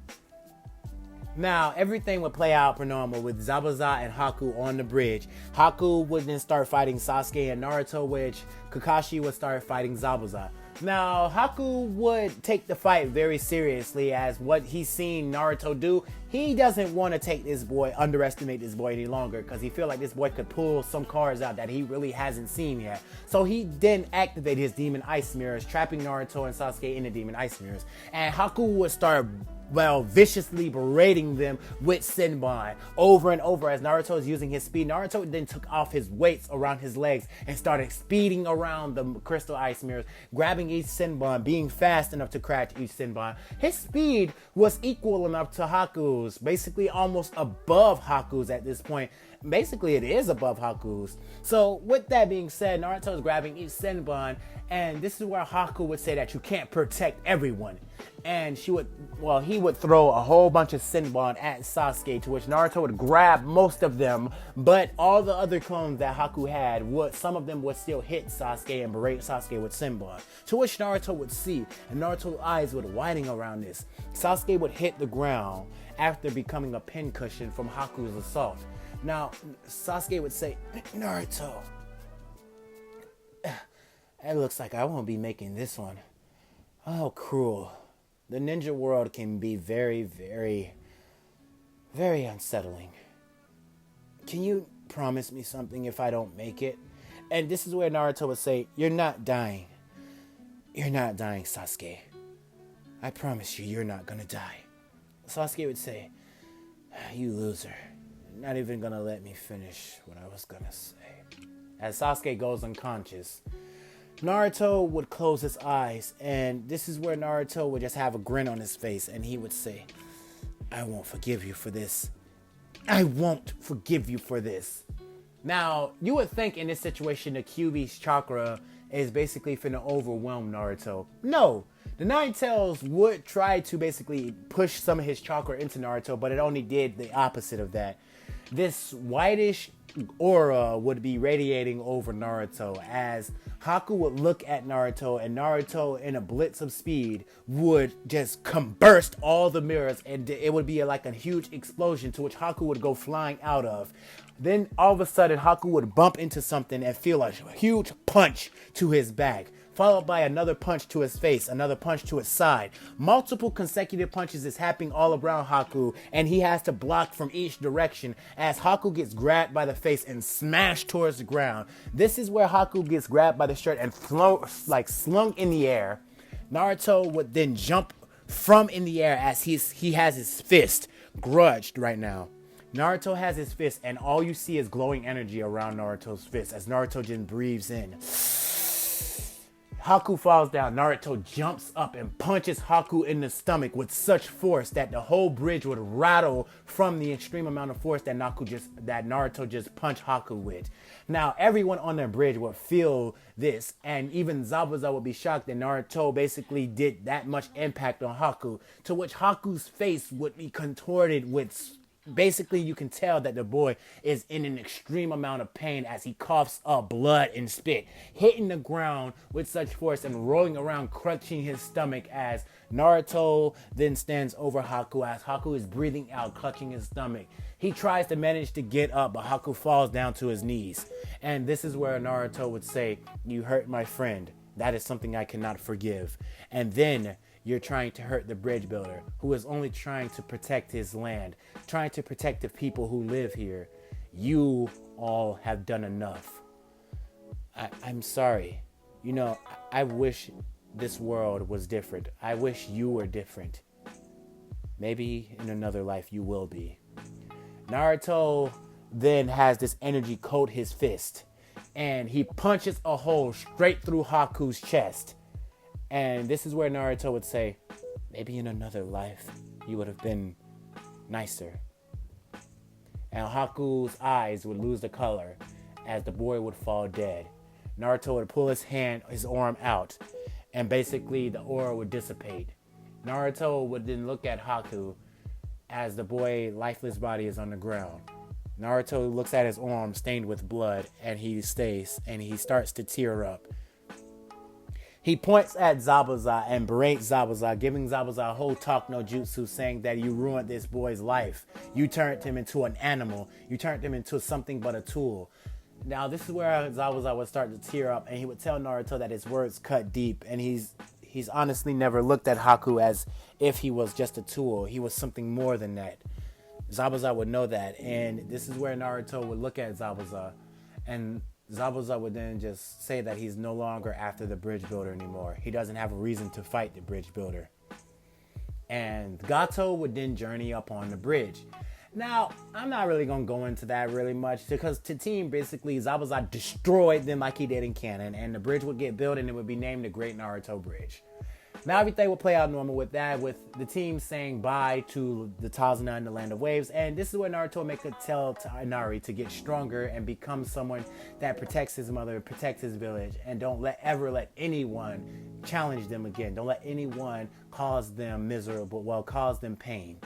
Now, everything would play out per normal with Zabuza and Haku on the bridge. Haku would then start fighting Sasuke and Naruto, which Kakashi would start fighting Zabuza. Now, Haku would take the fight very seriously, as what he's seen Naruto do, he doesn't want to underestimate this boy any longer, because he feels like this boy could pull some cards out that he really hasn't seen yet. So he then activated his Demon Ice Mirrors, trapping Naruto and Sasuke in the Demon Ice Mirrors. And Haku would start viciously berating them with Senbon over and over as Naruto is using his speed. Naruto then took off his weights around his legs and started speeding around the crystal ice mirrors, grabbing each Senbon, being fast enough to catch each Senbon. His speed was equal enough to Haku's, basically almost above Haku's at this point. Basically, it is above Haku's. So, with that being said, Naruto is grabbing each Senbon, and this is where Haku would say that you can't protect everyone. And he would throw a whole bunch of Senbon at Sasuke, to which Naruto would grab most of them, but all the other clones that Haku had, some of them would still hit Sasuke and berate Sasuke with Senbon, to which Naruto would see, and Naruto's eyes would widen around this. Sasuke would hit the ground after becoming a pincushion from Haku's assault. Now, Sasuke would say, "Naruto, it looks like I won't be making this one. Oh, cruel. The ninja world can be very, very, very unsettling. Can you promise me something if I don't make it?" And this is where Naruto would say, "You're not dying. You're not dying, Sasuke. I promise you, you're not gonna die." Sasuke would say, "You loser. Not even gonna let me finish what I was gonna say." As Sasuke goes unconscious, Naruto would close his eyes, and this is where Naruto would just have a grin on his face, and he would say, I won't forgive you for this. I won't forgive you for this. Now, you would think in this situation the Kyuubi's chakra is basically finna overwhelm Naruto. No, the Nine Tails would try to basically push some of his chakra into Naruto, but it only did the opposite of that. This whitish aura would be radiating over Naruto as Haku would look at Naruto, and Naruto in a blitz of speed would just burst all the mirrors, and it would be like a huge explosion to which Haku would go flying out of. Then all of a sudden Haku would bump into something and feel a huge punch to his back, followed by another punch to his face, another punch to his side. Multiple consecutive punches is happening all around Haku, and he has to block from each direction as Haku gets grabbed by the face and smashed towards the ground. This is where Haku gets grabbed by the shirt and slung in the air. Naruto would then jump from in the air as he has his fist grudged right now. Naruto has his fist, and all you see is glowing energy around Naruto's fist as Naruto just breathes in. Haku falls down. Naruto jumps up and punches Haku in the stomach with such force that the whole bridge would rattle from the extreme amount of force that Naruto just punched Haku with. Now, everyone on the bridge would feel this, and even Zabuza would be shocked that Naruto basically did that much impact on Haku, to which Haku's face would be contorted with. Basically, you can tell that the boy is in an extreme amount of pain as he coughs up blood and spit, hitting the ground with such force and rolling around, crunching his stomach as Naruto then stands over Haku as Haku is breathing out, clutching his stomach. He tries to manage to get up, but Haku falls down to his knees. And this is where Naruto would say, "You hurt my friend. That is something I cannot forgive." And then you're trying to hurt the bridge builder, who is only trying to protect his land, trying to protect the people who live here. You all have done enough. I'm sorry. You know, I wish this world was different. I wish you were different. Maybe in another life you will be. Naruto then has this energy coat his fist, and he punches a hole straight through Haku's chest. And this is where Naruto would say, maybe in another life, you would have been nicer. And Haku's eyes would lose the color as the boy would fall dead. Naruto would pull his arm out, and basically the aura would dissipate. Naruto would then look at Haku as the boy's lifeless body is on the ground. Naruto looks at his arm stained with blood, and he starts to tear up. He points at Zabuza and berates Zabuza, giving Zabuza a whole talk no jutsu, saying that you ruined this boy's life. You turned him into an animal. You turned him into something but a tool. Now, this is where Zabuza would start to tear up, and he would tell Naruto that his words cut deep, and he's honestly never looked at Haku as if he was just a tool. He was something more than that. Zabuza would know that, and this is where Naruto would look at Zabuza, and Zabuza would then just say that he's no longer after the bridge builder anymore. He doesn't have a reason to fight the bridge builder. And Gato would then journey up on the bridge. Now, I'm not really going to go into that really much because to team, basically, Zabuza destroyed them like he did in canon, and the bridge would get built and it would be named the Great Naruto Bridge. Now everything will play out normal with that, with the team saying bye to the Tazuna and the Land of Waves, and this is where Naruto will make a tell to Inari to get stronger and become someone that protects his mother, protects his village, and don't ever let anyone challenge them again. Don't let anyone cause them cause them pain.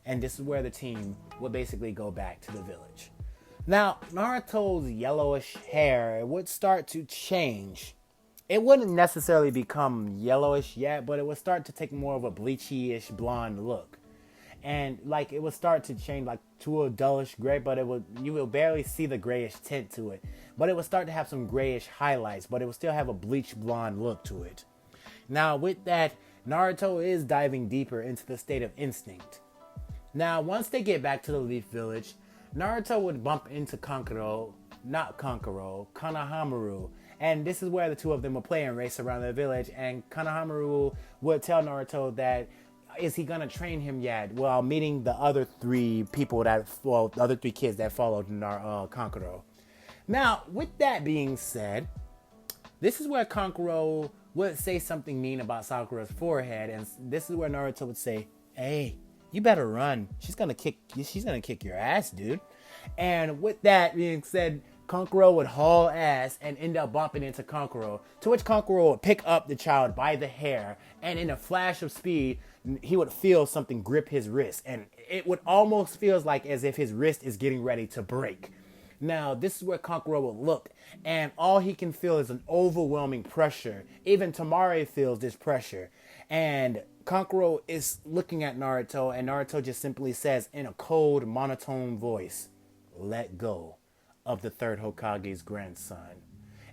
And this is where the team will basically go back to the village. Now, Naruto's yellowish hair would start to change. It wouldn't necessarily become yellowish yet, but it would start to take more of a bleachy-ish blonde look. And it would start to change to a dullish gray, but you will barely see the grayish tint to it. But it would start to have some grayish highlights, but it would still have a bleach blonde look to it. Now with that, Naruto is diving deeper into the state of instinct. Now once they get back to the Leaf Village, Naruto would bump into Kanohamaru. And this is where the two of them will play and race around the village. And Kanohamaru would tell Naruto that, is he going to train him yet? While meeting the other three the other three kids that followed Kankuro. Now, with that being said, This is where Kankuro would say something mean about Sakura's forehead, and this is where Naruto would say, "Hey, you better run. She's gonna kick your ass, dude." And with that being said, Kankuro would haul ass and end up bumping into Kankuro, to which Kankuro would pick up the child by the hair, and in a flash of speed, he would feel something grip his wrist, and it would almost feel like as if his wrist is getting ready to break. Now, this is where Kankuro will look, and all he can feel is an overwhelming pressure. Even Tamari feels this pressure. And Kankuro is looking at Naruto, and Naruto just simply says in a cold, monotone voice, "Let go of the third Hokage's grandson."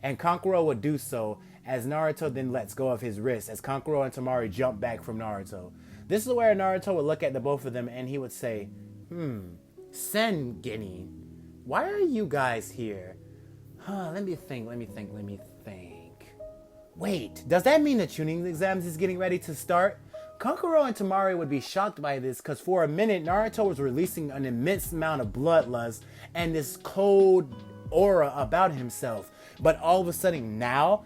And Kankuro would do so as Naruto then lets go of his wrist as Kankuro and Tamari jump back from Naruto. This is where Naruto would look at the both of them and he would say, Sengeni, why are you guys here? Let me think. Wait, does that mean the tuning exams is getting ready to start? Kankuro and Tamari would be shocked by this because for a minute, Naruto was releasing an immense amount of bloodlust and this cold aura about himself. But all of a sudden now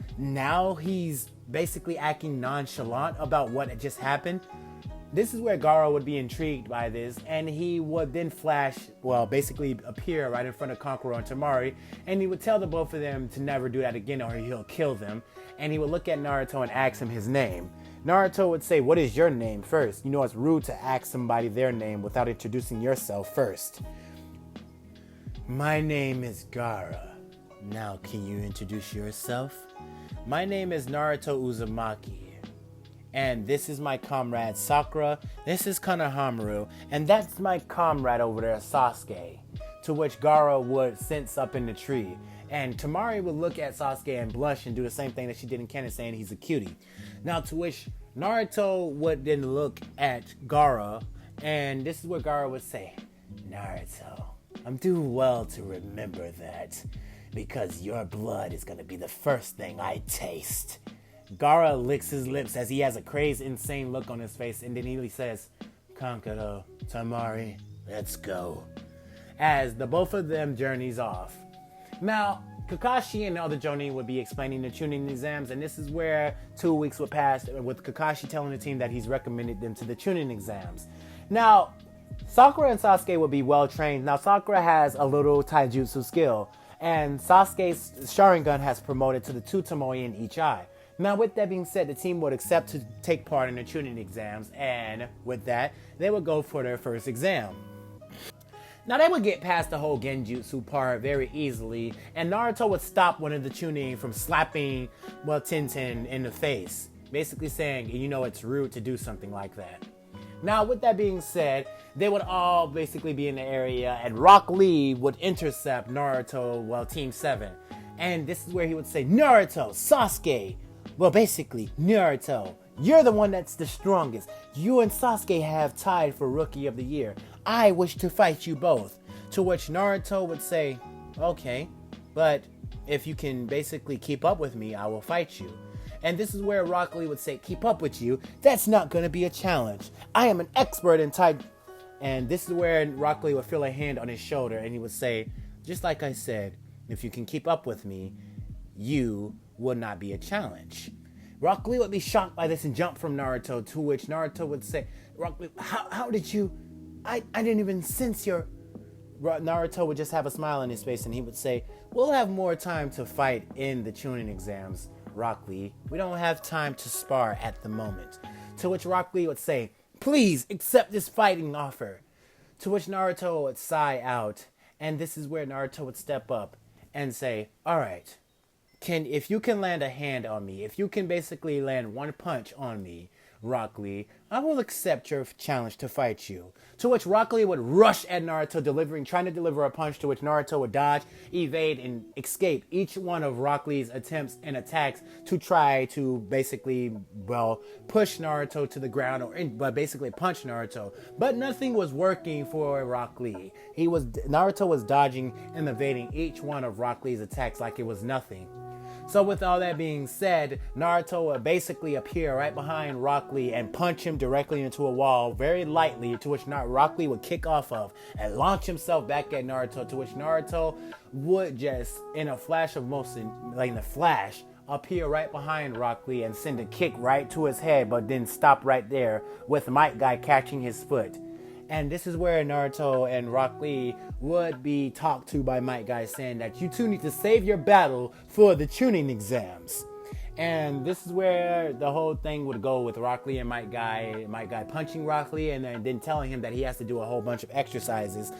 he's basically acting nonchalant about what had just happened. This is where Gaara would be intrigued by this, and he would then basically appear right in front of Kankuro and Tamari, and he would tell the both of them to never do that again or he'll kill them. And he would look at Naruto and ask him his name. Naruto would say, "What is your name first? You know it's rude to ask somebody their name without introducing yourself first." "My name is Gaara. Now can you introduce yourself?" "My name is Naruto Uzumaki. And this is my comrade Sakura, this is Konohamaru, and that's my comrade over there, Sasuke." To which Gaara would sense up in the tree. And Tamari would look at Sasuke and blush and do the same thing that she did in canon, saying he's a cutie. Now to which Naruto would then look at Gaara, and this is where Gaara would say, "Naruto, I'm doing well to remember that, because your blood is going to be the first thing I taste." Gaara licks his lips as he has a crazed, insane look on his face, and then he says, "Kankuro, Tamari, let's go." As the both of them journeys off. Now, Kakashi and the other Jonin would be explaining the tuning exams, and this is where 2 weeks would pass with Kakashi telling the team that he's recommended them to the tuning exams. Now, Sakura and Sasuke would be well trained. Now, Sakura has a little taijutsu skill, and Sasuke's Sharingan has promoted to the 2 tomoe in each eye. Now, with that being said, the team would accept to take part in the tuning exams, and with that, they would go for their first exam. Now, they would get past the whole genjutsu part very easily, and Naruto would stop one of the tuning from slapping, Tenten in the face, basically saying, you know, it's rude to do something like that. Now, with that being said, they would all basically be in the area, and Rock Lee would intercept Naruto, Team 7. And this is where he would say, "Naruto, Sasuke, basically, Naruto, you're the one that's the strongest. You and Sasuke have tied for Rookie of the Year. I wish to fight you both." To which Naruto would say, "Okay, but if you can basically keep up with me, I will fight you." And this is where Rock Lee would say, "Keep up with you? That's not going to be a challenge. I am an expert in Tai..." And this is where Rock Lee would feel a hand on his shoulder and he would say, "Just like I said, if you can keep up with me, you will not be a challenge." Rock Lee would be shocked by this and jump from Naruto, to which Naruto would say, "Rock Lee, how did you... I didn't even sense your..." Naruto would just have a smile on his face and he would say, "We'll have more time to fight in the tuning exams, Rock Lee. We don't have time to spar at the moment." To which Rock Lee would say, "Please accept this fighting offer." To which Naruto would sigh out, and this is where Naruto would step up and say, "All right, if you can land a hand on me, if you can basically land one punch on me, Rock Lee, I will accept your challenge to fight you." To which Rock Lee would rush at Naruto, trying to deliver a punch, to which Naruto would dodge, evade, and escape each one of Rock Lee's attempts and attacks to try to basically, push Naruto to the ground, but basically punch Naruto. But nothing was working for Rock Lee. Naruto was dodging and evading each one of Rock Lee's attacks like it was nothing. So with all that being said, Naruto would basically appear right behind Rock Lee and punch him directly into a wall very lightly, to which Rock Lee would kick off of and launch himself back at Naruto, to which Naruto would just, in a flash of motion, like in a flash appear right behind Rock Lee and send a kick right to his head, but then stop right there with Might Guy catching his foot. And this is where Naruto and Rock Lee would be talked to by Might Guy, saying that you two need to save your battle for the tuning exams. And this is where the whole thing would go with Rock Lee and Might Guy punching Rock Lee and then telling him that he has to do a whole bunch of exercises.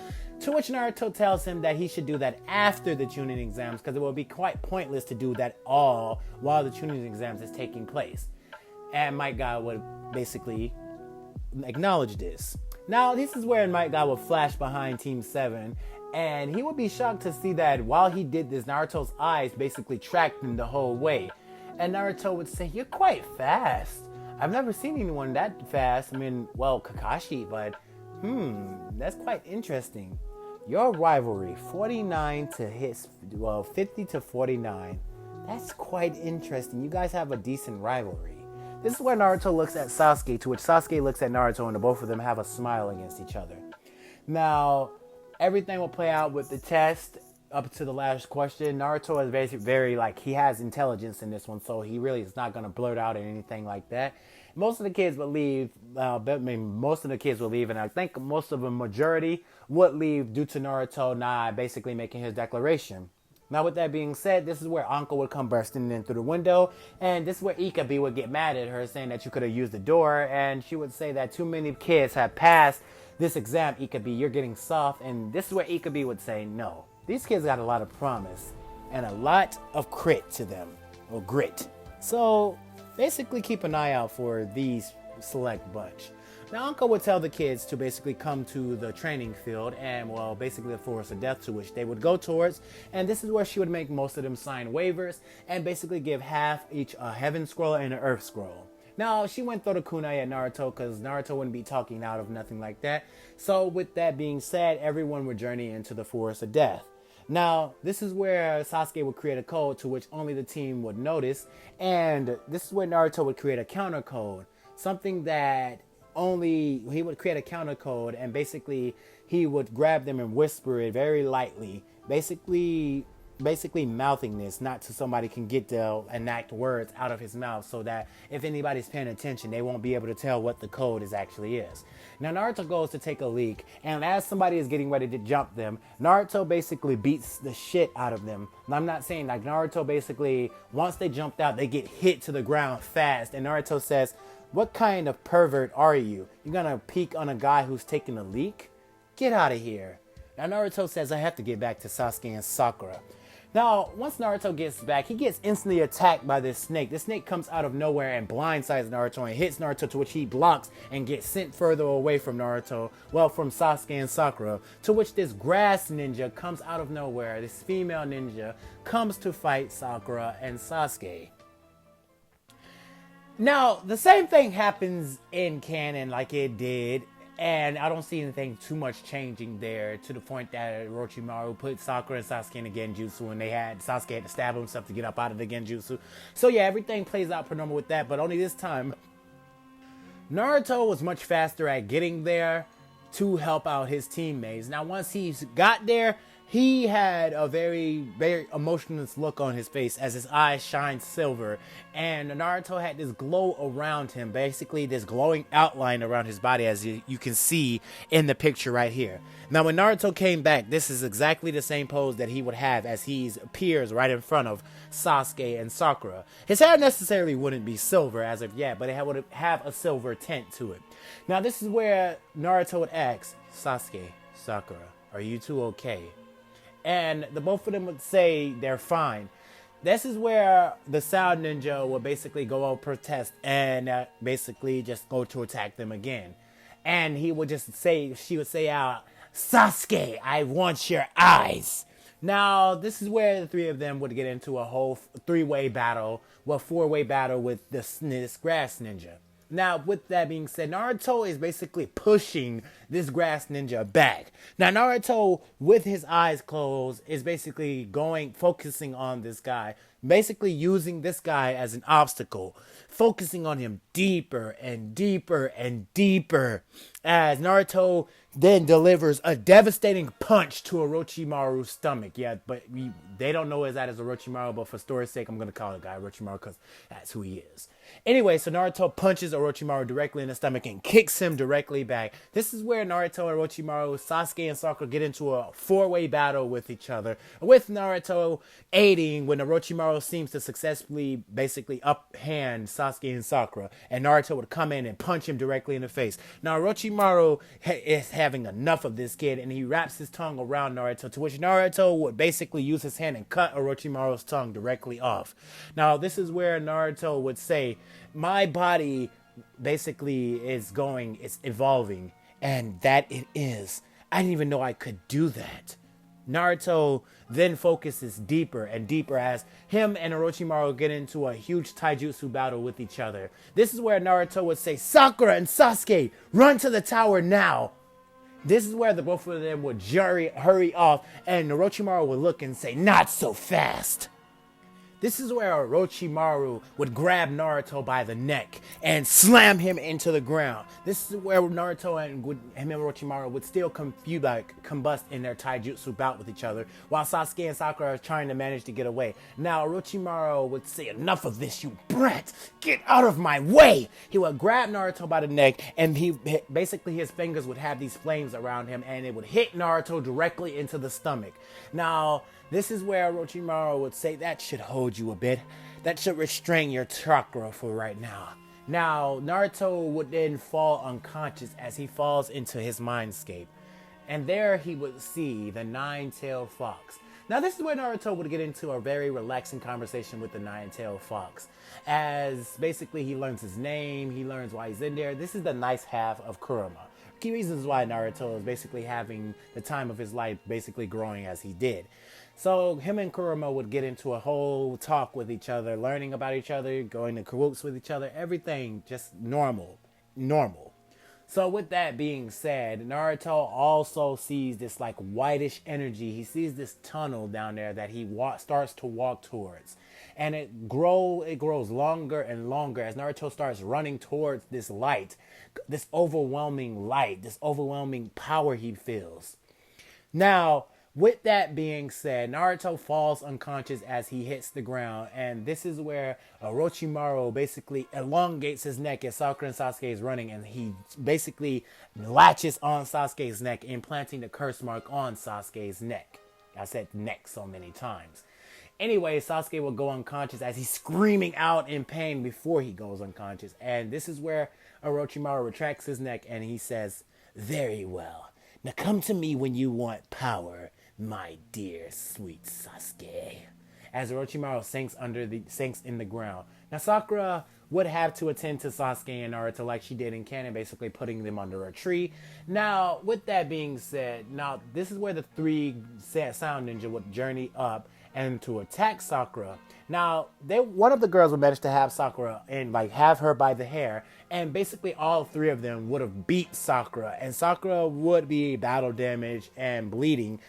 To which Naruto tells him that he should do that after the tuning exams, because it will be quite pointless to do that all while the tuning exams is taking place. And Might Guy would basically acknowledge this. Now, this is where Might Guy will flash behind Team 7, and he would be shocked to see that while he did this, Naruto's eyes basically tracked him the whole way. And Naruto would say, "You're quite fast. I've never seen anyone that fast. I mean, well, Kakashi, but that's quite interesting. Your rivalry, 49 to his, 50 to 49. That's quite interesting. You guys have a decent rivalry." This is where Naruto looks at Sasuke, to which Sasuke looks at Naruto, and the both of them have a smile against each other. Now, everything will play out with the test up to the last question. Naruto is very he has intelligence in this one, so he really is not going to blurt out or anything like that. Most of the kids will leave, most of the kids will leave, and I think most of the majority would leave due to Naruto not basically making his declaration. Now, with that being said, this is where Anko would come bursting in through the window, and this is where Ikabe would get mad at her, saying that you could have used the door, and she would say that too many kids have passed this exam, Ikabe, you're getting soft, and this is where Ikabe would say, no, these kids got a lot of promise, and a lot of grit to them, or grit. So, basically keep an eye out for these select bunch. Now, Uncle would tell the kids to basically come to the training field and, well, basically the forest of death, to which they would go towards. And this is where she would make most of them sign waivers and basically give half each a heaven scroll and an earth scroll. Now, she wouldn't throw the kunai at Naruto because Naruto wouldn't be talking out of nothing like that. So, with that being said, everyone would journey into the forest of death. Now, this is where Sasuke would create a code to which only the team would notice. And this is where Naruto would create a counter code. Something that he would create a counter code, and basically he would grab them and whisper it very lightly, basically mouthing this, not so somebody can get to enact words out of his mouth, so that if anybody's paying attention, they won't be able to tell what the code actually is. Now, Naruto goes to take a leak, and as somebody is getting ready to jump them, Naruto basically beats the shit out of them. And I'm not saying like Naruto basically, once they jumped out, they get hit to the ground fast, and Naruto says, "What kind of pervert are you? You're gonna peek on a guy who's taking a leak? Get out of here." Now, Naruto says, "I have to get back to Sasuke and Sakura." Now, once Naruto gets back, he gets instantly attacked by this snake. The snake comes out of nowhere and blindsides Naruto and hits Naruto, to which he blocks and gets sent further away from Naruto, well, from Sasuke and Sakura, to which this grass ninja comes out of nowhere. This female ninja comes to fight Sakura and Sasuke. Now, the same thing happens in canon like it did, and I don't see anything too much changing there, to the point that Orochimaru put Sakura and Sasuke in the Genjutsu, and Sasuke had to stab himself to get up out of the Genjutsu. So yeah, everything plays out per normal with that, but only this time, Naruto was much faster at getting there to help out his teammates. Now, once he got there, he had a very, very emotionless look on his face as his eyes shined silver. And Naruto had this glow around him, basically this glowing outline around his body, as you can see in the picture right here. Now, when Naruto came back, this is exactly the same pose that he would have as he appears right in front of Sasuke and Sakura. His hair necessarily wouldn't be silver as of yet, but it would have a silver tint to it. Now, this is where Naruto would ask, "Sasuke, Sakura, are you two okay?" And the both of them would say they're fine. This is where the Sound Ninja would basically go out protest and basically just go to attack them again. And she would say out, "Sasuke, I want your eyes." Now, this is where the three of them would get into a whole four-way battle with this grass ninja. Now, with that being said, Naruto is basically pushing this grass ninja back. Now, Naruto, with his eyes closed, is basically focusing on this guy, basically using this guy as an obstacle, focusing on him deeper and deeper and deeper, as Naruto then delivers a devastating punch to Orochimaru's stomach. Yeah, but they don't know that as Orochimaru, but for story's sake, I'm going to call the guy Orochimaru because that's who he is. Anyway, so Naruto punches Orochimaru directly in the stomach and kicks him directly back. This is where Naruto, Orochimaru, Sasuke, and Sakura get into a four-way battle with each other, with Naruto aiding when Orochimaru seems to successfully basically uphand Sasuke and Sakura, and Naruto would come in and punch him directly in the face. Now Orochimaru is having enough of this kid, and he wraps his tongue around Naruto, to which Naruto would basically use his hand and cut Orochimaru's tongue directly off. Now this is where Naruto would say, my body basically it's evolving, and that it is. I didn't even know I could do that. Naruto then focuses deeper and deeper as him and Orochimaru get into a huge taijutsu battle with each other. This is where Naruto would say, Sakura and Sasuke, run to the tower now. This is where the both of them would hurry off, and Orochimaru would look and say, not so fast. This is where Orochimaru would grab Naruto by the neck and slam him into the ground. This is where Naruto and him and Orochimaru would still combust in their taijutsu bout with each other, while Sasuke and Sakura are trying to manage to get away. Now Orochimaru would say, enough of this, you brat! Get out of my way! He would grab Naruto by the neck, and basically his fingers would have these flames around him, and it would hit Naruto directly into the stomach. Now, this is where Orochimaru would say, that should hold you a bit. That should restrain your chakra for right now. Now, Naruto would then fall unconscious as he falls into his mindscape. And there he would see the nine-tailed fox. Now, this is where Naruto would get into a very relaxing conversation with the nine-tailed fox. As basically he learns his name, he learns why he's in there. This is the nice half of Kurama. Key reasons why Naruto is basically having the time of his life, basically growing as he did. So him and Kurama would get into a whole talk with each other, learning about each other, going to karaokes with each other, everything just normal. So with that being said, Naruto also sees this like whitish energy. He sees this tunnel down there that he starts to walk towards. And it grows longer and longer as Naruto starts running towards this light, this overwhelming light, this overwhelming power he feels. Now, with that being said, Naruto falls unconscious as he hits the ground, and this is where Orochimaru basically elongates his neck as Sakura and Sasuke is running, and he basically latches on Sasuke's neck, implanting the curse mark on Sasuke's neck. I said neck so many times. Anyway, Sasuke will go unconscious as he's screaming out in pain before he goes unconscious, and this is where Orochimaru retracts his neck and he says, very well. Now come to me when you want power, my dear sweet Sasuke. As Orochimaru sinks in the ground. Now Sakura would have to attend to Sasuke and Naruto like she did in canon, basically putting them under a tree. Now, with that being said, now this is where the three sound ninja would journey up and to attack Sakura. Now, one of the girls would manage to have Sakura and like have her by the hair, and basically all three of them would have beat Sakura, and Sakura would be battle damaged and bleeding.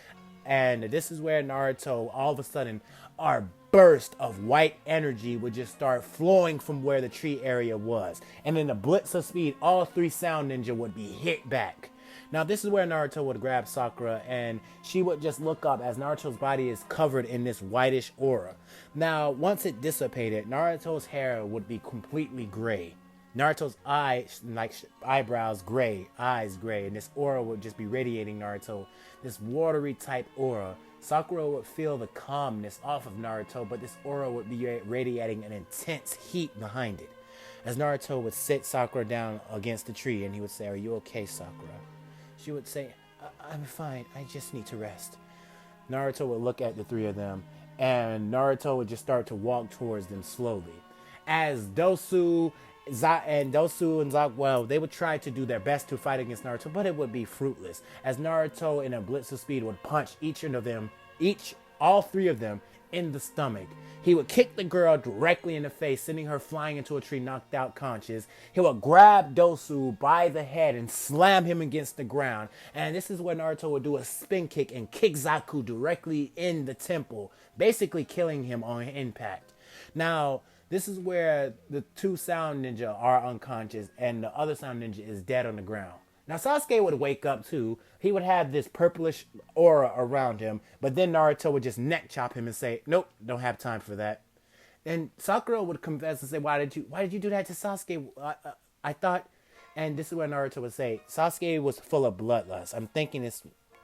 And this is where Naruto, all of a sudden, our burst of white energy would just start flowing from where the tree area was. And in a blitz of speed, all three sound ninja would be hit back. Now, this is where Naruto would grab Sakura, and she would just look up as Naruto's body is covered in this whitish aura. Now, once it dissipated, Naruto's hair would be completely gray. Naruto's eyebrows gray, eyes gray, and this aura would just be radiating Naruto, this watery type aura. Sakura would feel the calmness off of Naruto, but this aura would be radiating an intense heat behind it. As Naruto would sit Sakura down against the tree, and he would say, are you okay, Sakura? She would say, I'm fine, I just need to rest. Naruto would look at the three of them, and Naruto would just start to walk towards them slowly. As Dosu and Zabuza, they would try to do their best to fight against Naruto, but it would be fruitless, as Naruto in a blitz of speed would punch all three of them in the stomach. He would kick the girl directly in the face, sending her flying into a tree, knocked out conscious. He would grab Dosu by the head and slam him against the ground. And this is where Naruto would do a spin kick and kick Zaku directly in the temple, basically killing him on impact. Now, this is where the two sound ninja are unconscious and the other sound ninja is dead on the ground. Now, Sasuke would wake up too. He would have this purplish aura around him, but then Naruto would just neck chop him and say, nope, don't have time for that. And Sakura would confess and say, why did you do that to Sasuke? I thought, and this is where Naruto would say, Sasuke was full of bloodlust. I'm thinking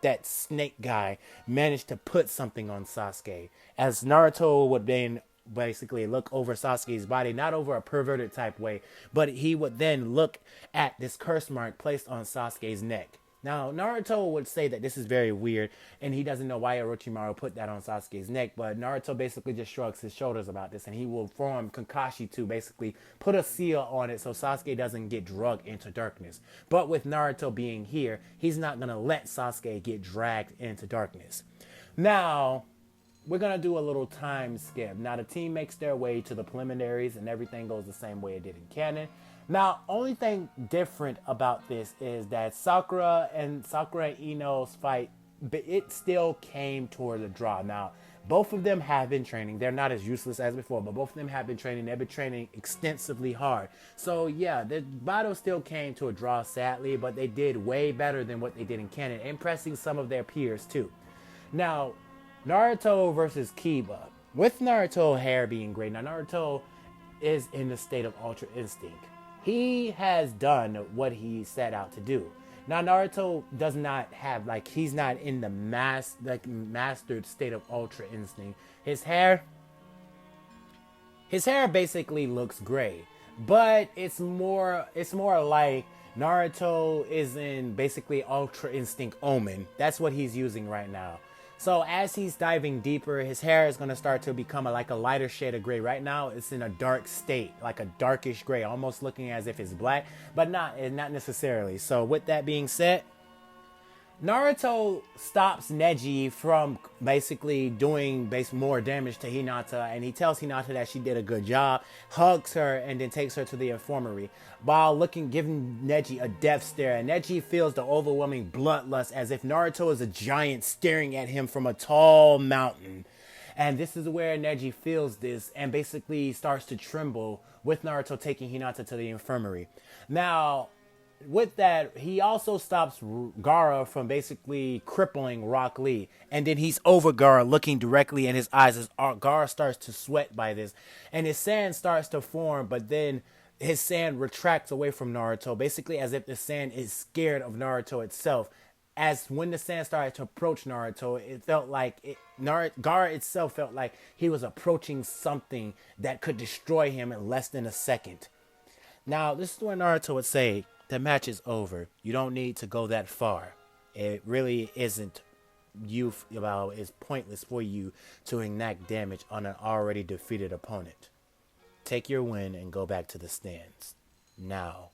that snake guy managed to put something on Sasuke. As Naruto would then basically look over Sasuke's body, not over a perverted type way, but he would then look at this curse mark placed on Sasuke's neck. Now, Naruto would say that this is very weird, and he doesn't know why Orochimaru put that on Sasuke's neck, but Naruto basically just shrugs his shoulders about this, and he will form Kakashi to basically put a seal on it so Sasuke doesn't get dragged into darkness. But with Naruto being here, he's not going to let Sasuke get dragged into darkness. Now, we're going to do a little time skip. Now, the team makes their way to the preliminaries, and everything goes the same way it did in canon. Now, only thing different about this is that Sakura and Ino's fight, it still came toward a draw. Now, both of them have been training. They're not as useless as before, but both of them have been training. They've been training extensively hard. So, yeah, the battle still came to a draw, sadly, but they did way better than what they did in canon, impressing some of their peers, too. Now, Naruto versus Kiba. With Naruto hair being gray, now Naruto is in the state of Ultra Instinct. He has done what he set out to do. Now Naruto does not have, he's not in the mastered state of Ultra Instinct. His hair basically looks gray, but it's more like Naruto is in basically Ultra Instinct Omen. That's what he's using right now. So as he's diving deeper, his hair is going to start to become like a lighter shade of gray. Right now, it's in a dark state, like a darkish gray, almost looking as if it's black, but not necessarily. So with that being said, Naruto stops Neji from basically doing more damage to Hinata, and he tells Hinata that she did a good job, hugs her, and then takes her to the infirmary while giving Neji a death stare. And Neji feels the overwhelming bloodlust as if Naruto is a giant staring at him from a tall mountain. And this is where Neji feels this and basically starts to tremble with Naruto taking Hinata to the infirmary. Now, with that, he also stops Gaara from basically crippling Rock Lee. And then he's over Gaara, looking directly in his eyes as Gaara starts to sweat by this. And his sand starts to form, but then his sand retracts away from Naruto, basically as if the sand is scared of Naruto itself. As when the sand started to approach Naruto, it felt like Gaara itself felt like he was approaching something that could destroy him in less than a second. Now, this is when Naruto would say, the match is over. You don't need to go that far. It really isn't it's pointless for you to enact damage on an already defeated opponent. Take your win and go back to the stands. Now,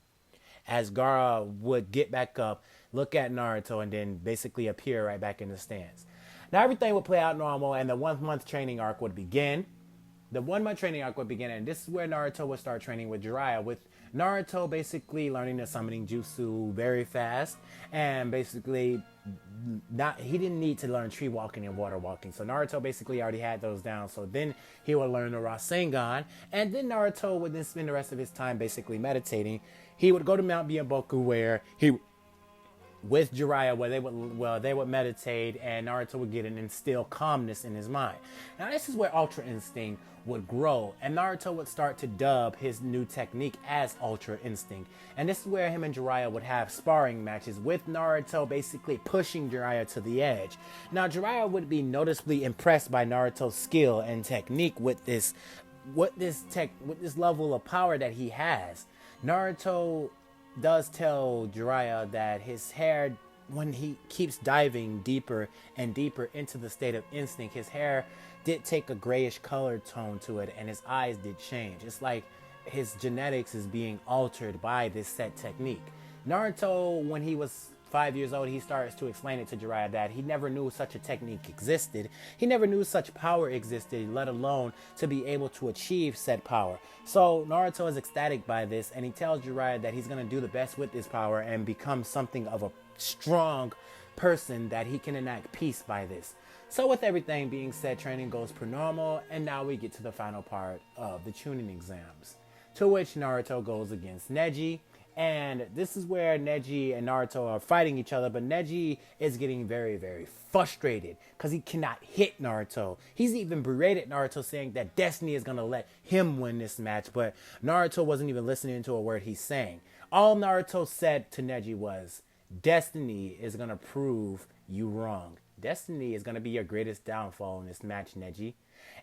as Gaara would get back up, look at Naruto, and then basically appear right back in the stands. Now, everything would play out normal, and the 1 month training arc would begin. The 1 month training arc would begin, and this is where Naruto would start training with Jiraiya, with Naruto basically learning the summoning jutsu very fast, and basically he didn't need to learn tree walking and water walking. So Naruto basically already had those down. So then he would learn the Rasengan, and then Naruto would then spend the rest of his time basically meditating. He would go to Mount Bienboku where with Jiraiya, where they would meditate, and Naruto would get and instill calmness in his mind. Now this is where Ultra Instinct would grow, and Naruto would start to dub his new technique as Ultra Instinct. And this is where him and Jiraiya would have sparring matches, with Naruto basically pushing Jiraiya to the edge. Now Jiraiya would be noticeably impressed by Naruto's skill and technique with this level of power that he has. Naruto does tell Jiraiya that his hair, when he keeps diving deeper and deeper into the state of instinct, his hair did take a grayish color tone to it, and his eyes did change. It's like his genetics is being altered by this set technique. Naruto, when he was 5 years old, he starts to explain it to Jiraiya that he never knew such a technique existed. He never knew such power existed, let alone to be able to achieve said power. So Naruto is ecstatic by this, and he tells Jiraiya that he's going to do the best with this power and become something of a strong person that he can enact peace by this. So with everything being said, training goes per normal, and now we get to the final part of the Chunin exams, to which Naruto goes against Neji. And this is where Neji and Naruto are fighting each other, but Neji is getting very, very frustrated because he cannot hit Naruto. He's even berated Naruto, saying that destiny is going to let him win this match, but Naruto wasn't even listening to a word he's saying. All Naruto said to Neji was, destiny is going to prove you wrong. Destiny is going to be your greatest downfall in this match, Neji.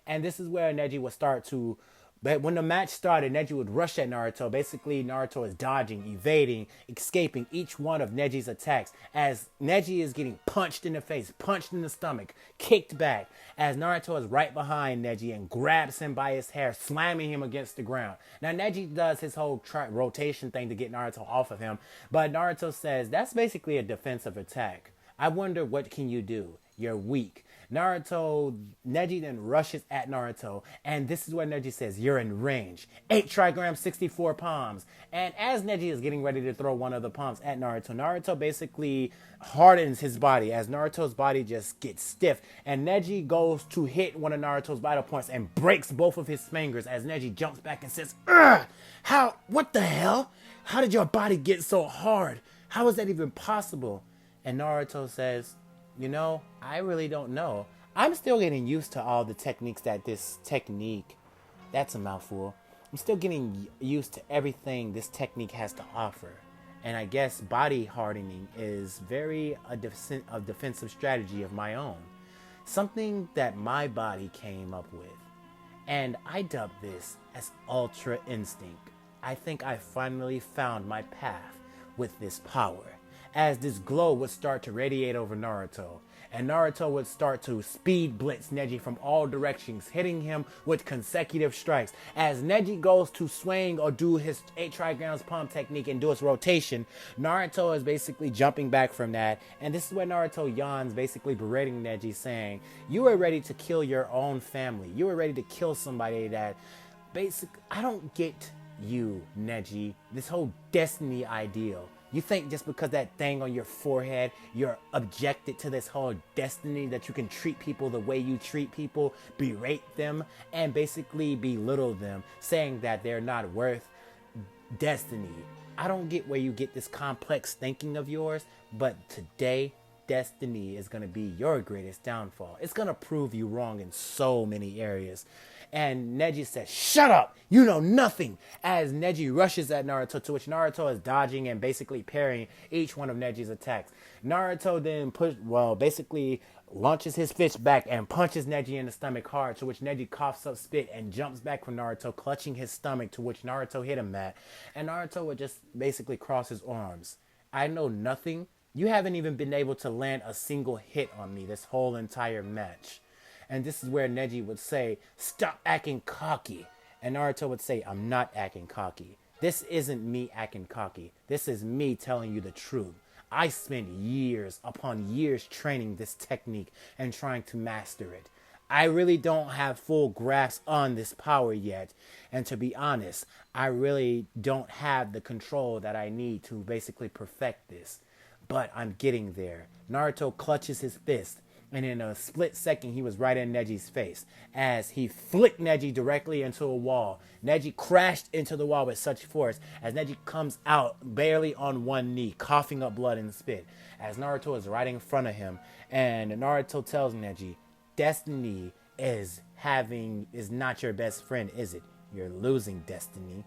And this is where Neji would start to... But when the match started, Neji would rush at Naruto. Basically, Naruto is dodging, evading, escaping each one of Neji's attacks. As Neji is getting punched in the face, punched in the stomach, kicked back. As Naruto is right behind Neji and grabs him by his hair, slamming him against the ground. Now, Neji does his whole rotation thing to get Naruto off of him. But Naruto says, that's basically a defensive attack. I wonder, what can you do? You're weak. Neji then rushes at Naruto, and this is where Neji says, you're in range. 8 trigrams, 64 palms. And as Neji is getting ready to throw one of the palms at Naruto, Naruto basically hardens his body as Naruto's body just gets stiff. And Neji goes to hit one of Naruto's vital points and breaks both of his fingers as Neji jumps back and says, ugh! What the hell? How did your body get so hard? How is that even possible? And Naruto says, you know, I really don't know. I'm still getting used to all the techniques that's a mouthful. I'm still getting used to everything this technique has to offer. And I guess body hardening is a defensive strategy of my own. Something that my body came up with. And I dub this as Ultra Instinct. I think I finally found my path with this power. As this glow would start to radiate over Naruto, and Naruto would start to speed blitz Neji from all directions, hitting him with consecutive strikes. As Neji goes to swing or do his 8 trigrams palm technique and do his rotation, Naruto is basically jumping back from that, and this is where Naruto yawns, basically berating Neji, saying, you were ready to kill your own family. You were ready to kill somebody that I don't get you, Neji, this whole destiny ideal. You think just because that thing on your forehead, you're objected to this whole destiny that you can treat people the way you treat people, berate them, and basically belittle them, saying that they're not worth destiny. I don't get where you get this complex thinking of yours, but today, destiny is going to be your greatest downfall. It's going to prove you wrong in so many areas. And Neji says, shut up, you know nothing, as Neji rushes at Naruto, to which Naruto is dodging and basically parrying each one of Neji's attacks. Naruto then basically launches his fist back and punches Neji in the stomach hard, to which Neji coughs up spit and jumps back from Naruto, clutching his stomach, to which Naruto hit him at. And Naruto would just basically cross his arms. I know nothing. You haven't even been able to land a single hit on me this whole entire match. And this is where Neji would say, stop acting cocky. And Naruto would say, I'm not acting cocky. This isn't me acting cocky. This is me telling you the truth. I spent years upon years training this technique and trying to master it. I really don't have full grasp on this power yet. And to be honest, I really don't have the control that I need to basically perfect this. But I'm getting there. Naruto clutches his fist. And in a split second, he was right in Neji's face as he flicked Neji directly into a wall. Neji crashed into the wall with such force as Neji comes out barely on one knee, coughing up blood and spit, as Naruto is right in front of him. And Naruto tells Neji, destiny is not your best friend, is it? You're losing, destiny.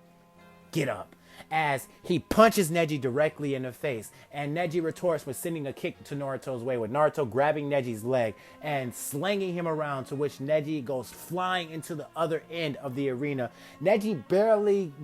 Get up. As he punches Neji directly in the face, and Neji retorts with sending a kick to Naruto's way, with Naruto grabbing Neji's leg and slinging him around, to which Neji goes flying into the other end of the arena. Neji barely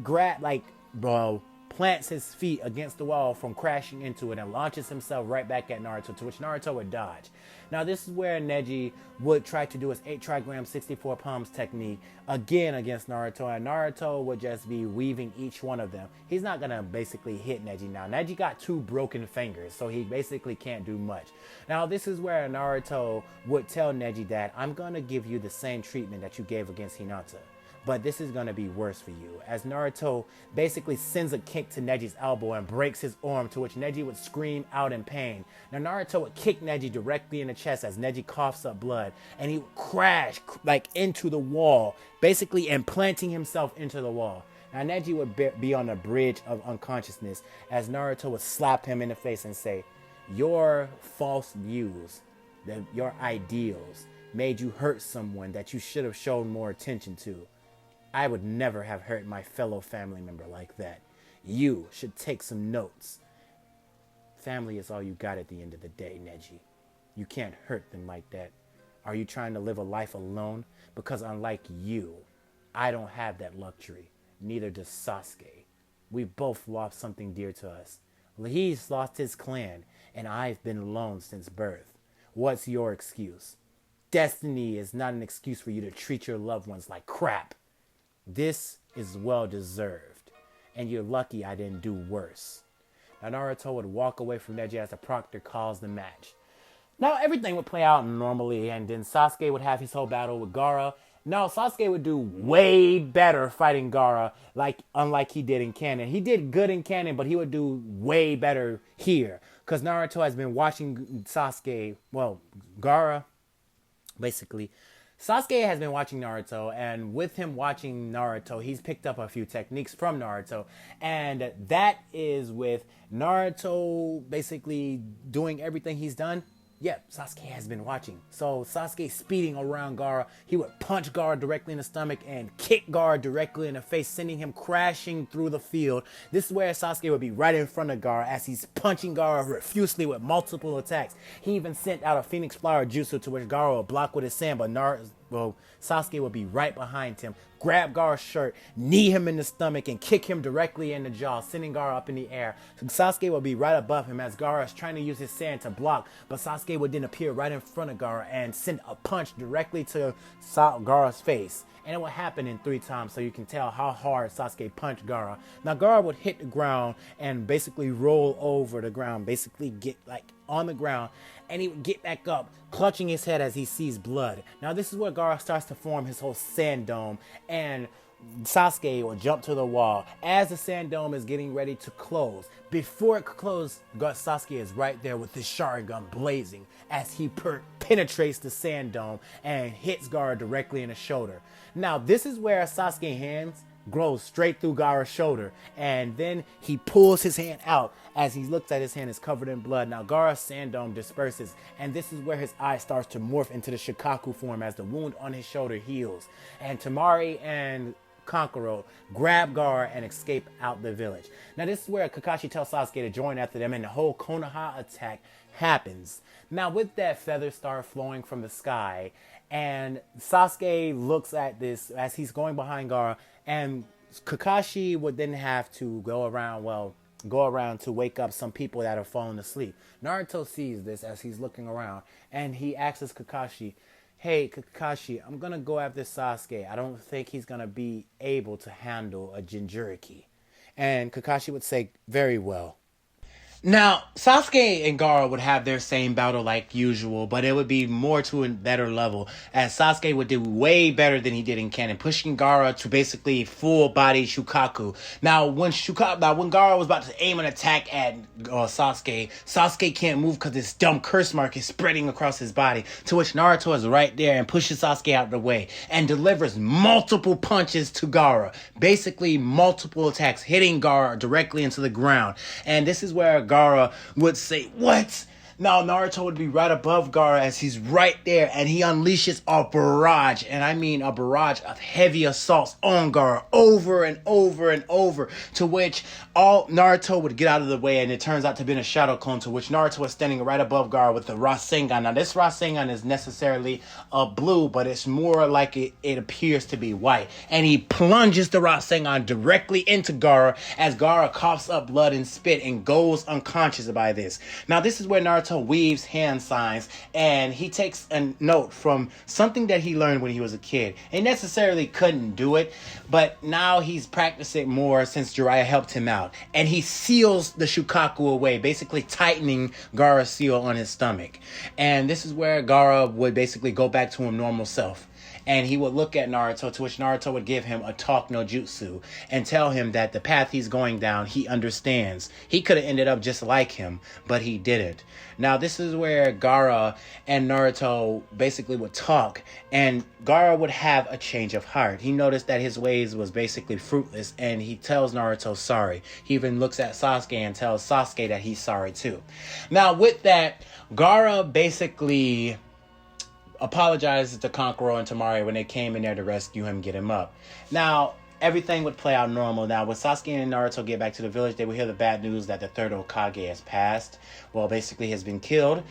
plants his feet against the wall from crashing into it and launches himself right back at Naruto, to which Naruto would dodge. Now this is where Neji would try to do his 8 trigram 64 palms technique again against Naruto, and Naruto would just be weaving each one of them. He's not gonna basically hit Neji now. Neji got 2 broken fingers, so he basically can't do much. Now this is where Naruto would tell Neji that I'm gonna give you the same treatment that you gave against Hinata, but this is going to be worse for you, as Naruto basically sends a kick to Neji's elbow and breaks his arm, to which Neji would scream out in pain. Now Naruto would kick Neji directly in the chest as Neji coughs up blood, and he would crash like into the wall, basically implanting himself into the wall. Now Neji would be on the bridge of unconsciousness as Naruto would slap him in the face and say, your false views, your ideals, made you hurt someone that you should have shown more attention to. I would never have hurt my fellow family member like that. You should take some notes. Family is all you got at the end of the day, Neji. You can't hurt them like that. Are you trying to live a life alone? Because unlike you, I don't have that luxury. Neither does Sasuke. We both lost something dear to us. He's lost his clan, and I've been alone since birth. What's your excuse? Destiny is not an excuse for you to treat your loved ones like crap. This is well deserved, and you're lucky I didn't do worse. Now Naruto would walk away from Neji as the proctor calls the match. Now everything would play out normally, and then Sasuke would have his whole battle with Gaara. Now Sasuke would do way better fighting Gaara, unlike he did in canon. He did good in canon, but he would do way better here, because Naruto has been watching Gaara, basically. Sasuke has been watching Naruto, and with him watching Naruto, he's picked up a few techniques from Naruto, and that is with Naruto basically doing everything he's done. Yep, Sasuke has been watching. So Sasuke speeding around Gaara, he would punch Gaara directly in the stomach and kick Gaara directly in the face, sending him crashing through the field. This is where Sasuke would be right in front of Gaara as he's punching Gaara profusely with multiple attacks. He even sent out a Phoenix Flower Jutsu, to which Gaara would block with his sand, but Sasuke would be right behind him, grab Gaara's shirt, knee him in the stomach, and kick him directly in the jaw, sending Gaara up in the air. So Sasuke would be right above him as Gaara is trying to use his sand to block, but Sasuke would then appear right in front of Gaara and send a punch directly to Gaara's face. And it would happen in 3 times, so you can tell how hard Sasuke punched Gaara. Now Gaara would hit the ground and basically roll over the ground, basically get on the ground, and he would get back up, clutching his head as he sees blood. Now this is where Gaara starts to form his whole sand dome, and Sasuke will jump to the wall as the sand dome is getting ready to close. Before it closes, Sasuke is right there with his Sharingan blazing as he penetrates the sand dome and hits Gaara directly in the shoulder. Now this is where Sasuke's hands grows straight through Gaara's shoulder, and then he pulls his hand out. As he looks at his hand, is covered in blood. Now Gaara's sand dome disperses, and this is where his eye starts to morph into the Shikaku form as the wound on his shoulder heals. And Temari and Kankuro grab Gaara and escape out the village. Now this is where Kakashi tells Sasuke to join after them, and the whole Konoha attack happens. Now with that, feathers start flowing from the sky, and Sasuke looks at this as he's going behind Gaara, and Kakashi would then have to go around to wake up some people that are falling asleep. Naruto sees this as he's looking around, and he asks Kakashi, hey Kakashi, I'm gonna go after Sasuke. I don't think he's gonna be able to handle a Jinchuriki. And Kakashi would say, very well. Now, Sasuke and Gaara would have their same battle like usual, but it would be more to a better level, as Sasuke would do way better than he did in canon, pushing Gaara to basically full body Shukaku. Now, when Gaara was about to aim an attack at Sasuke, Sasuke can't move because this dumb curse mark is spreading across his body, to which Naruto is right there and pushes Sasuke out of the way and delivers multiple punches to Gaara, basically multiple attacks, hitting Gaara directly into the ground. And this is where Gaara would say, what? Now Naruto would be right above Gaara as he's right there, and he unleashes a barrage, and I mean a barrage of heavy assaults on Gaara over and over and over, to which all Naruto would get out of the way, and it turns out to be a shadow clone, to which Naruto was standing right above Gaara with the Rasengan. Now this Rasengan is necessarily a blue, but it's more like it appears to be white, and he plunges the Rasengan directly into Gaara as Gaara coughs up blood and spit and goes unconscious by this. Now this is where Naruto weaves hand signs, and he takes a note from something that he learned when he was a kid. He necessarily couldn't do it, but now he's practicing more since Jiraiya helped him out, and he seals the Shukaku away, basically tightening Gaara's seal on his stomach. And this is where Gaara would basically go back to his normal self. And he would look at Naruto, to which Naruto would give him a talk no jutsu and tell him that the path he's going down, he understands. He could have ended up just like him, but he didn't. Now, this is where Gaara and Naruto basically would talk, and Gaara would have a change of heart. He noticed that his ways was basically fruitless, and he tells Naruto sorry. He even looks at Sasuke and tells Sasuke that he's sorry too. Now, with that, Gaara basically apologizes to Kankuro and Temari when they came in there to rescue him, get him up. Now, everything would play out normal. Now, when Sasuke and Naruto get back to the village, they would hear the bad news that the third Hokage has passed. Well, basically has been killed,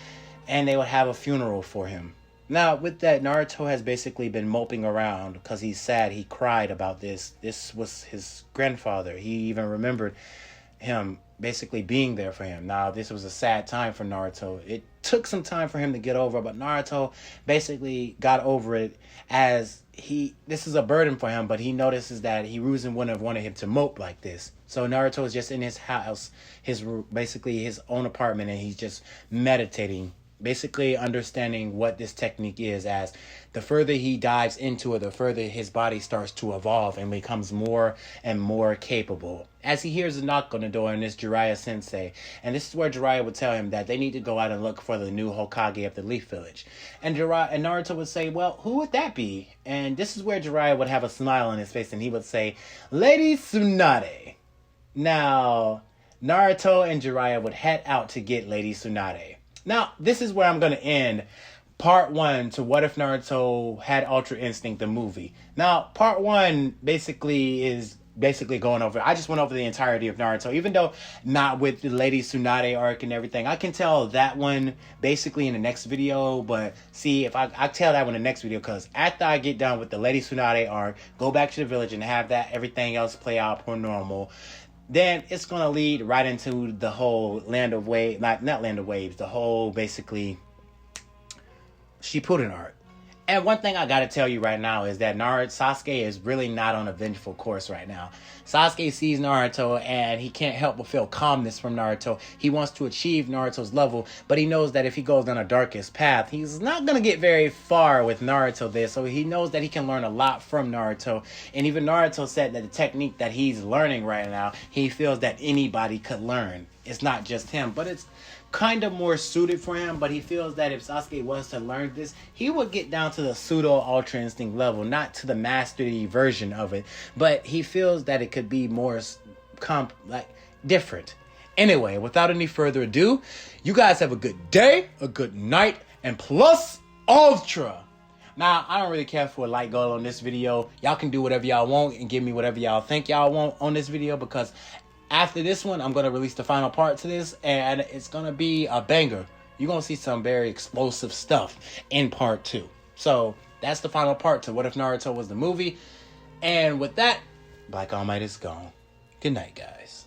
and they would have a funeral for him. Now, with that, Naruto has basically been moping around because he's sad. He cried about this. This was his grandfather. He even remembered him basically being there for him. Now, this was a sad time for Naruto. It took some time for him to get over, but Naruto basically got over it, as this is a burden for him, but he notices that Hiruzen wouldn't have wanted him to mope like this. So Naruto is just in his house, basically his own apartment, and he's just meditating, basically understanding what this technique is, as the further he dives into it, the further his body starts to evolve and becomes more and more capable. As he hears a knock on the door, and it's Jiraiya Sensei, and this is where Jiraiya would tell him that they need to go out and look for the new Hokage of the Leaf Village. And Naruto would say, well, who would that be? And this is where Jiraiya would have a smile on his face, and he would say, Lady Tsunade. Now, Naruto and Jiraiya would head out to get Lady Tsunade. Now, this is where I'm going to end part 1 to What If Naruto Had Ultra Instinct, the movie. Now, part 1 basically is going over, I just went over the entirety of Naruto, even though not with the Lady Tsunade arc and everything. I can tell that one basically in the next video, but see, if I tell that one in the next video, because after I get done with the Lady Tsunade arc, go back to the village and have that everything else play out per normal, then it's going to lead right into the whole Land of Waves, not Land of Waves, the whole basically Shippuden arc. And one thing I gotta tell you right now is that Sasuke is really not on a vengeful course right now. Sasuke sees Naruto and he can't help but feel calmness from Naruto. He wants to achieve Naruto's level, but he knows that if he goes down a darkest path, he's not gonna get very far with Naruto there. So he knows that he can learn a lot from Naruto. And even Naruto said that the technique that he's learning right now, he feels that anybody could learn. It's not just him, but it's kind of more suited for him. But he feels that if Sasuke was to learn this, he would get down to the pseudo ultra instinct level, not to the mastery version of it, but he feels that it could be more different. Anyway, without any further ado, you guys have a good day, a good night, and plus ultra. Now, I don't really care for a like goal on this video. Y'all can do whatever y'all want and give me whatever y'all think y'all want on this video, because after this one, I'm going to release the final part to this, and it's going to be a banger. You're going to see some very explosive stuff in part 2. So, that's the final part to What If Naruto Was the Movie. And with that, Black All Might is gone. Good night, guys.